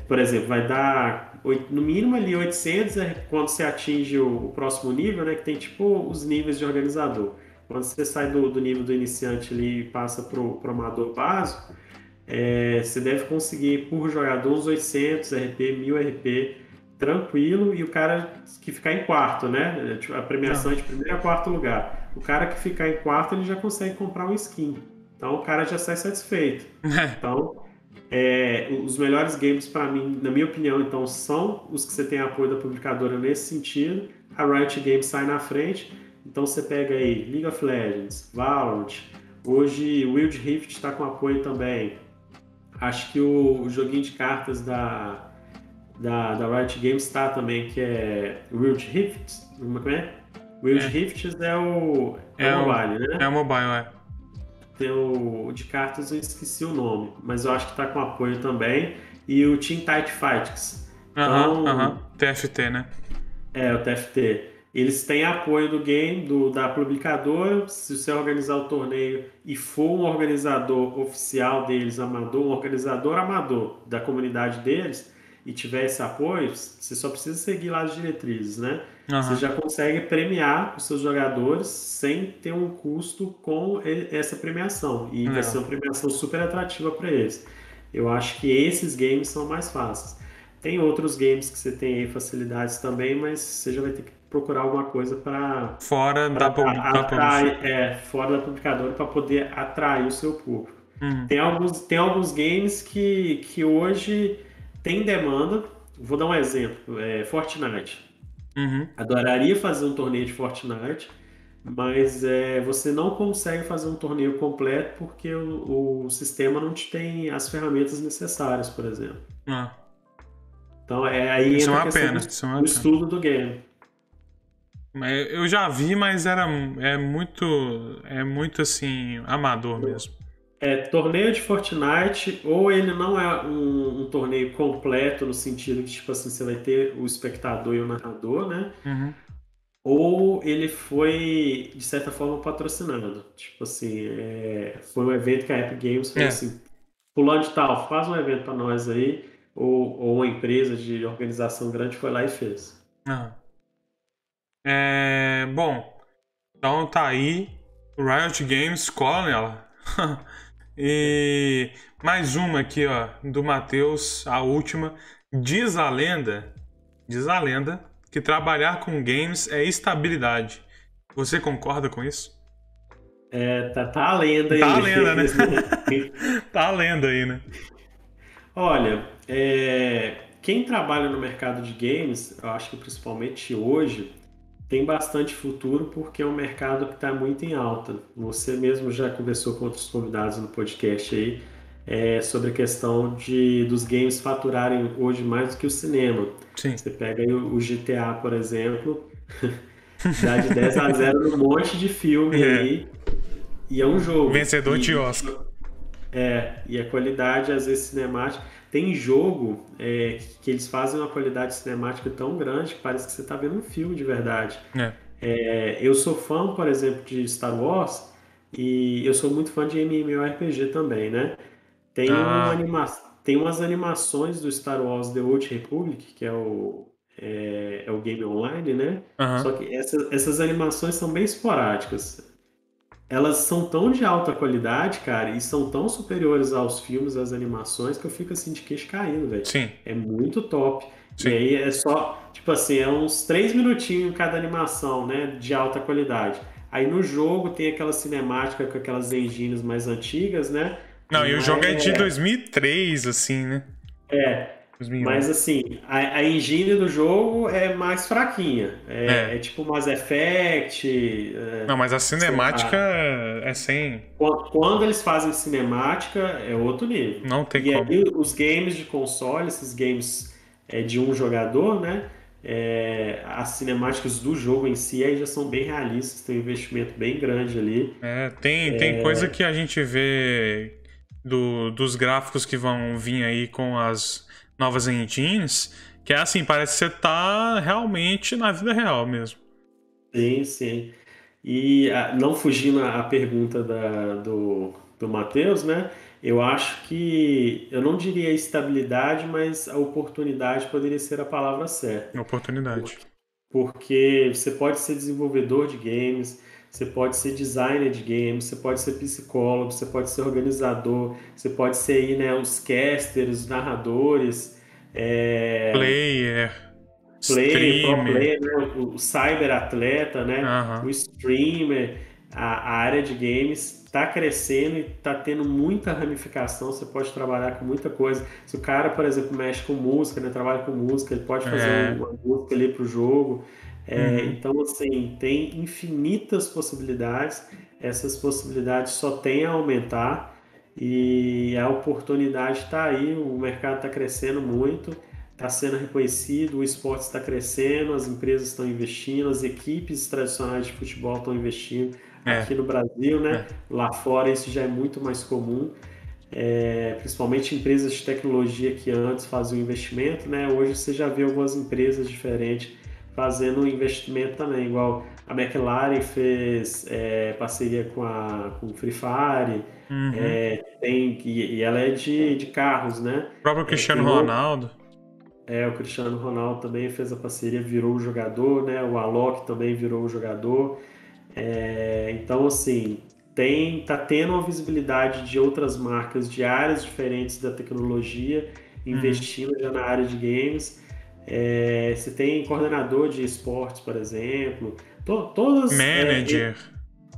por exemplo, vai dar no mínimo ali 800 quando você atinge o próximo nível, né? Que tem tipo os níveis de organizador. Quando você sai do nível do iniciante ali e passa pro amador básico, você deve conseguir por jogador uns 800 RP, 1000 RP tranquilo, e o cara que ficar em quarto, né? A premiação é de primeiro a quarto lugar. O cara que ficar em quarto, ele já consegue comprar um skin. Então o cara já sai satisfeito. Então, os melhores games para mim, na minha opinião, então, são os que você tem apoio da publicadora nesse sentido. A Riot Games sai na frente. Então você pega aí League of Legends, Valorant. Hoje o Wild Rift está com apoio também. Acho que o joguinho de cartas da Riot Games está também, que é Wild Rift. Como é? Wild Rift é o mobile, né? É o mobile, Tem o de cartas, eu esqueci o nome, mas eu acho que está com apoio também. E o Team Tight Fights. TFT, né? O TFT. Eles têm apoio do game, da publicadora. Se você organizar o torneio e for um organizador oficial deles, amador, um organizador amador da comunidade deles, e tiver esse apoio, você só precisa seguir lá as diretrizes, né? Você já consegue premiar os seus jogadores sem ter um custo com essa premiação. E vai ser uma premiação super atrativa para eles. Eu acho que esses games são mais fáceis. Tem outros games que você tem aí facilidades também, mas você já vai ter que procurar alguma coisa para fora da publicadora para poder atrair o seu público. Tem alguns games que hoje tem demanda. Vou dar um exemplo, Fortnite. Adoraria fazer um torneio de Fortnite, mas você não consegue fazer um torneio completo porque o sistema não te tem as ferramentas necessárias, por exemplo. Então aí isso entra a questão do estudo do game. Eu já vi, mas é muito assim, amador mesmo. Torneio de Fortnite, ou ele não é um torneio completo no sentido que, tipo assim, você vai ter o espectador e o narrador, né? Ou ele foi, de certa forma, patrocinado. Tipo assim, foi um evento que a Epic Games fez assim, fulano de tal, faz um evento para nós aí, ou uma empresa de organização grande foi lá e fez. Bom, então tá aí, o Riot Games cola nela. E mais uma aqui, ó, do Matheus, a última. Diz a lenda que trabalhar com games é estabilidade. Você concorda com isso? Tá a lenda aí. Tá a lenda, né? Tá a lenda aí, né? Olha, quem trabalha no mercado de games, eu acho que principalmente hoje, tem bastante futuro porque é um mercado que está muito em alta. Você mesmo já conversou com outros convidados no podcast aí sobre a questão dos games faturarem hoje mais do que o cinema. Sim. Você pega aí o GTA, por exemplo, dá de 10-0 num monte de filme aí, e é um jogo. Vencedor de Oscar. E a qualidade, às vezes, cinemática. Tem jogo que eles fazem uma qualidade cinemática tão grande que parece que você está vendo um filme de verdade. Eu sou fã, por exemplo, de Star Wars e eu sou muito fã de MMORPG também, né? Tem umas animações do Star Wars The Old Republic, que é o game online, né? Só que essas animações são bem esporádicas. Elas são tão de alta qualidade, cara, e são tão superiores aos filmes, às animações, que eu fico assim de queixo caído, velho. Sim. É muito top. Sim. E aí é só, tipo assim, uns 3 minutinhos cada animação, né, de alta qualidade. Aí no jogo tem aquela cinemática com aquelas engines mais antigas, né? Não, e o jogo é de 2003, assim, né? Mas assim, a engine do jogo é mais fraquinha. É tipo Mass Effect. Não, mas a cinemática lá. é sem. Quando eles fazem cinemática, é outro nível. Não tem E como. aí, os games de console, esses games de um jogador, né? As cinemáticas do jogo em si aí já são bem realistas, tem um investimento bem grande ali. Tem coisa que a gente vê dos gráficos que vão vir aí com as novas engines, que é assim, parece que você tá realmente na vida real mesmo. Sim, sim. E não fugindo à pergunta do Matheus, né? Eu acho que, eu não diria estabilidade, mas a oportunidade poderia ser a palavra certa. Oportunidade. Porque você pode ser desenvolvedor de games, você pode ser designer de games, você pode ser psicólogo, você pode ser organizador, você pode ser aí, né, os casters, os narradores, Player, player, pro streamer. player, né, o cyber atleta, né, o Aham. streamer, a área de games está crescendo e está tendo muita ramificação. Você pode trabalhar com muita coisa. Se o cara, por exemplo, mexe com música, né, trabalha com música, ele pode fazer É. uma música ali para o jogo. Uhum. Então, assim, tem infinitas possibilidades. Essas possibilidades só têm a aumentar e a oportunidade está aí. O mercado está crescendo muito, está sendo reconhecido, o esporte está crescendo, as empresas estão investindo, as equipes tradicionais de futebol estão investindo aqui no Brasil, né? É. Lá fora isso já é muito mais comum, principalmente empresas de tecnologia que antes faziam investimento, né? Hoje você já vê algumas empresas diferentes fazendo investimento também, igual a McLaren fez parceria com o Free Fire, Uhum. e ela é de carros, né? O próprio Cristiano Tem outro, Ronaldo. o Cristiano Ronaldo também fez a parceria, virou o jogador, né? O Alok também virou o jogador. Então, assim, tá tendo uma visibilidade de outras marcas de áreas diferentes da tecnologia, Uhum. investindo já na área de games. Você tem coordenador de esportes, por exemplo, todas Manager.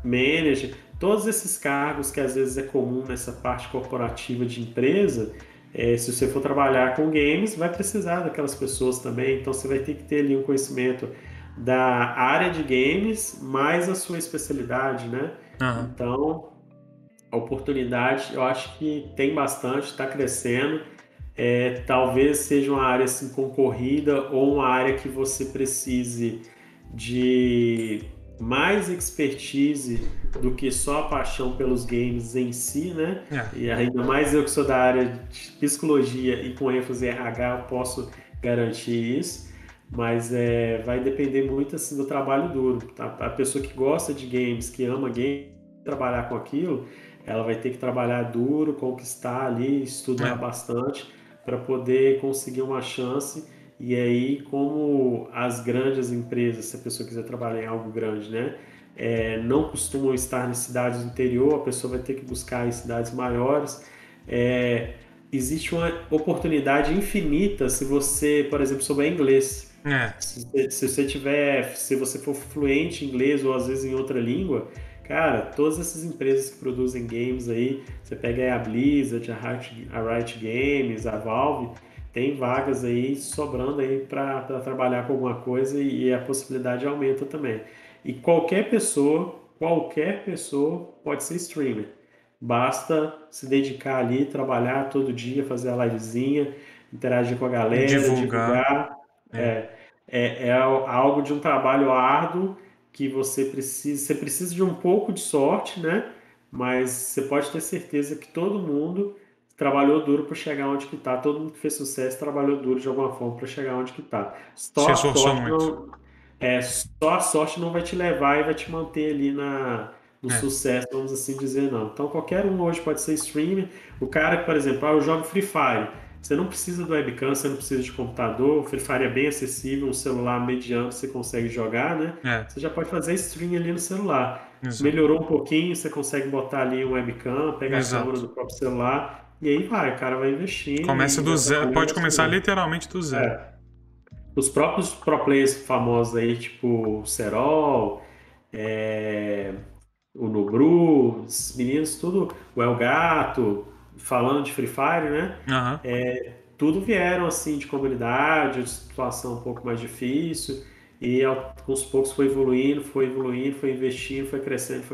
manager, todos esses cargos que às vezes é comum nessa parte corporativa de empresa. Se você for trabalhar com games, vai precisar daquelas pessoas também, então você vai ter que ter ali um conhecimento da área de games mais a sua especialidade, né? Aham. Então, a oportunidade eu acho que tem bastante, está crescendo. Talvez seja uma área assim, concorrida ou uma área que você precise de mais expertise do que só a paixão pelos games em si, né? É. E ainda mais eu que sou da área de psicologia e com ênfase em RH, eu posso garantir isso. Mas vai depender muito assim do trabalho duro. Tá? A pessoa que gosta de games, que ama games, trabalhar com aquilo, ela vai ter que trabalhar duro, conquistar ali, estudar É. bastante para poder conseguir uma chance. E aí, como as grandes empresas, se a pessoa quiser trabalhar em algo grande, né, não costumam estar em cidades do interior, a pessoa vai ter que buscar em cidades maiores. Existe uma oportunidade infinita se você, por exemplo, souber inglês. É. Se você for fluente em inglês ou às vezes em outra língua, cara, todas essas empresas que produzem games aí, você pega aí a Blizzard, a Riot Games, a Valve, tem vagas aí sobrando aí para trabalhar com alguma coisa e a possibilidade aumenta também. E qualquer pessoa pode ser streamer. Basta se dedicar ali, trabalhar todo dia, fazer a livezinha, interagir com a galera, Divulgar. divulgar. É. É algo de um trabalho árduo que você precisa de um pouco de sorte, né? Mas você pode ter certeza que todo mundo trabalhou duro para chegar onde que está. Todo mundo que fez sucesso trabalhou duro de alguma forma para chegar onde que está. Se esforçou muito. Só a sorte não vai te levar e vai te manter ali no É. sucesso, vamos assim dizer, não. Então qualquer um hoje pode ser streamer. O cara que, por exemplo, eu jogo Free Fire. Você não precisa do webcam, você não precisa de computador. O Free Fire é bem acessível, um celular mediano você consegue jogar, né? É. Você já pode fazer stream ali no celular. Exato. Melhorou um pouquinho, você consegue botar ali um webcam, pegar a câmera Exato. do próprio celular, e aí vai, o cara vai investindo Começa e do vai zero. trabalhando, Pode vai começar estudando. literalmente do zero. Os próprios pro players famosos aí, tipo o Serol, é, o Nubru, os meninos, tudo, o El Gato, falando de Free Fire, né? Aham. tudo vieram assim de comunidade, de situação um pouco mais difícil, e aos poucos foi evoluindo, foi investindo, foi crescendo,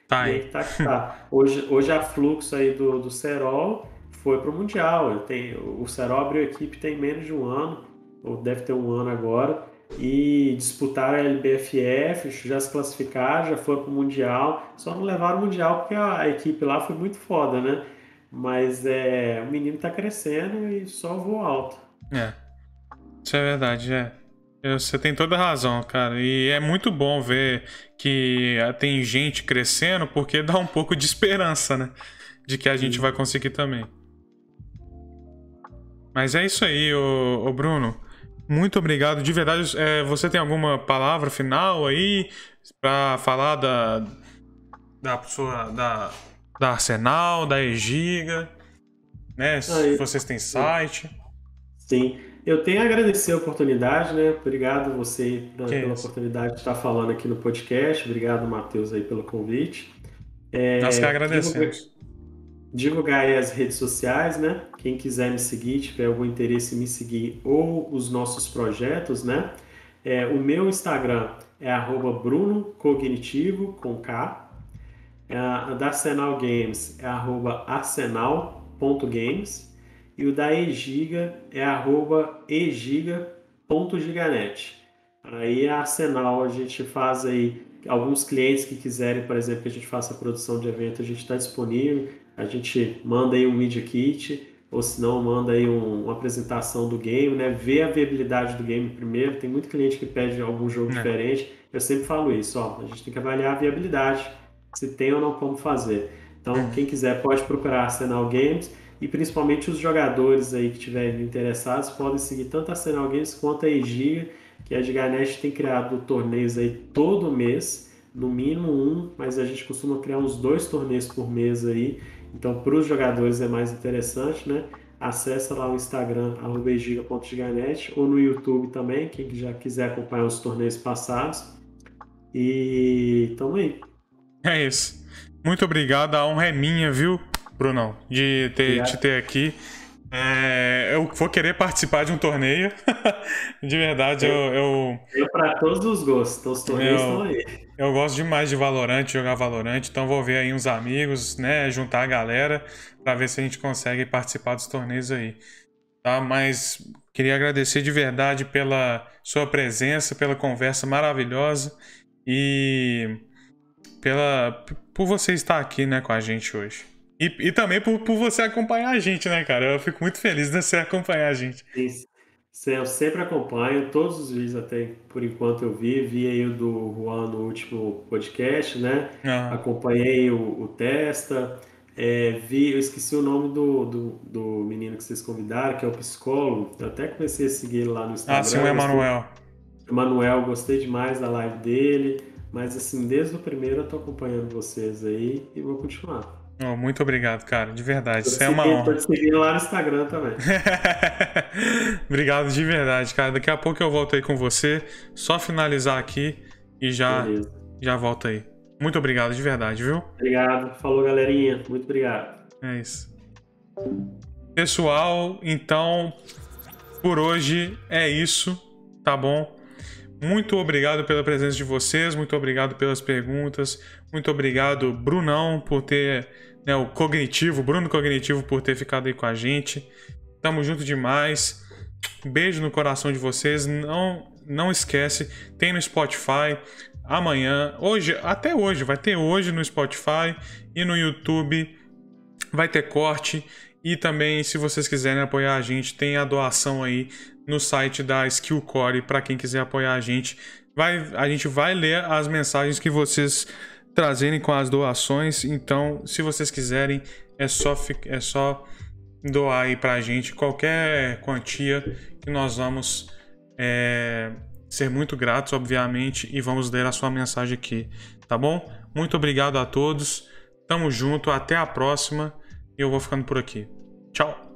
Tá e aí aí. que tá. Hoje a fluxo aí do Serol foi para o Mundial. O Serol abriu a equipe tem menos de um ano, ou deve ter um ano agora, e disputaram a LBFF, já se classificaram, já foram para o Mundial, só não levaram o Mundial porque a equipe lá foi muito foda, né? Mas o menino está crescendo e só voa alto. Isso é verdade, Você tem toda a razão, cara. E é muito bom ver que tem gente crescendo, porque dá um pouco de esperança, né? De que a gente vai conseguir também. Mas é isso aí, ô Bruno. Muito obrigado. De verdade, você tem alguma palavra final aí pra falar da Arsenal, da Egiga, né? Se vocês têm site. Sim. Eu tenho a agradecer a oportunidade, né? Obrigado você pela oportunidade de estar falando aqui no podcast. Obrigado, Matheus, aí pelo convite. Nós que agradecemos. Divulgar aí as redes sociais, né? Quem quiser me seguir, tiver algum interesse em me seguir ou os nossos projetos, né? O meu Instagram é @brunocognitivo, com K. A da Arsenal Games é @arsenal.games. E o da Egiga é @egiga.giganet. Aí a Arsenal a gente faz aí, alguns clientes que quiserem, por exemplo, que a gente faça a produção de evento, a gente está disponível. A gente manda aí um Media Kit, ou se não, manda aí uma apresentação do game, né? Ver a viabilidade do game primeiro. Tem muito cliente que pede algum jogo diferente. Eu sempre falo isso, ó, a gente tem que avaliar a viabilidade, se tem ou não como fazer. Então, quem quiser pode procurar Arsenal Games, e principalmente os jogadores aí que estiverem interessados podem seguir tanto a Arsenal Games quanto a Egiga, que a Giganet tem criado torneios aí todo mês, no mínimo um, mas a gente costuma criar uns 2 torneios por mês aí. Então, para os jogadores é mais interessante, né? Acessa lá o Instagram, @egiga.giganet, ou no YouTube também, quem já quiser acompanhar os torneios passados. E tamo aí. É isso. Muito obrigado, a honra é minha, viu, Brunão, de te ter aqui. Eu vou querer participar de um torneio. De verdade, eu para todos os gostos, então os torneios estão aí. Eu gosto demais de Valorant, jogar Valorant, então vou ver aí uns amigos, né, juntar a galera para ver se a gente consegue participar dos torneios aí, tá? Mas queria agradecer de verdade pela sua presença, pela conversa maravilhosa e por você estar aqui, né, com a gente hoje. E também por você acompanhar a gente, né, cara? Eu fico muito feliz de você acompanhar a gente. Isso. Eu sempre acompanho todos os vídeos, até por enquanto eu vi aí o do Juan no último podcast, né? Acompanhei o Testa, eu esqueci o nome do menino que vocês convidaram, que é o psicólogo. Eu até comecei a seguir ele lá no Instagram. Sim, o Emanuel. Emanuel, gostei demais da live dele, mas assim, desde o primeiro eu tô acompanhando vocês aí e vou continuar. Muito obrigado, cara, de verdade. Isso é uma honra. Tô te seguindo lá no Instagram também. Obrigado de verdade, cara. Daqui a pouco eu volto aí com você. Só finalizar aqui e já volto aí. Muito obrigado de verdade, viu? Obrigado. Falou, galerinha. Muito obrigado. É isso. Pessoal, então, por hoje é isso, tá bom? Muito obrigado pela presença de vocês, muito obrigado pelas perguntas, muito obrigado, Brunão, por ter, né, Bruno Cognitivo, por ter ficado aí com a gente. Tamo junto demais. Beijo no coração de vocês. Não esquece, tem no Spotify amanhã, até hoje, vai ter hoje no Spotify e no YouTube, vai ter corte. E também, se vocês quiserem apoiar a gente, tem a doação aí no site da Skillcore para quem quiser apoiar a gente. A gente vai ler as mensagens que vocês trazerem com as doações. Então, se vocês quiserem, é só doar aí pra gente qualquer quantia que nós vamos ser muito gratos, obviamente, e vamos ler a sua mensagem aqui, tá bom? Muito obrigado a todos. Tamo junto, até a próxima. E eu vou ficando por aqui. Tchau!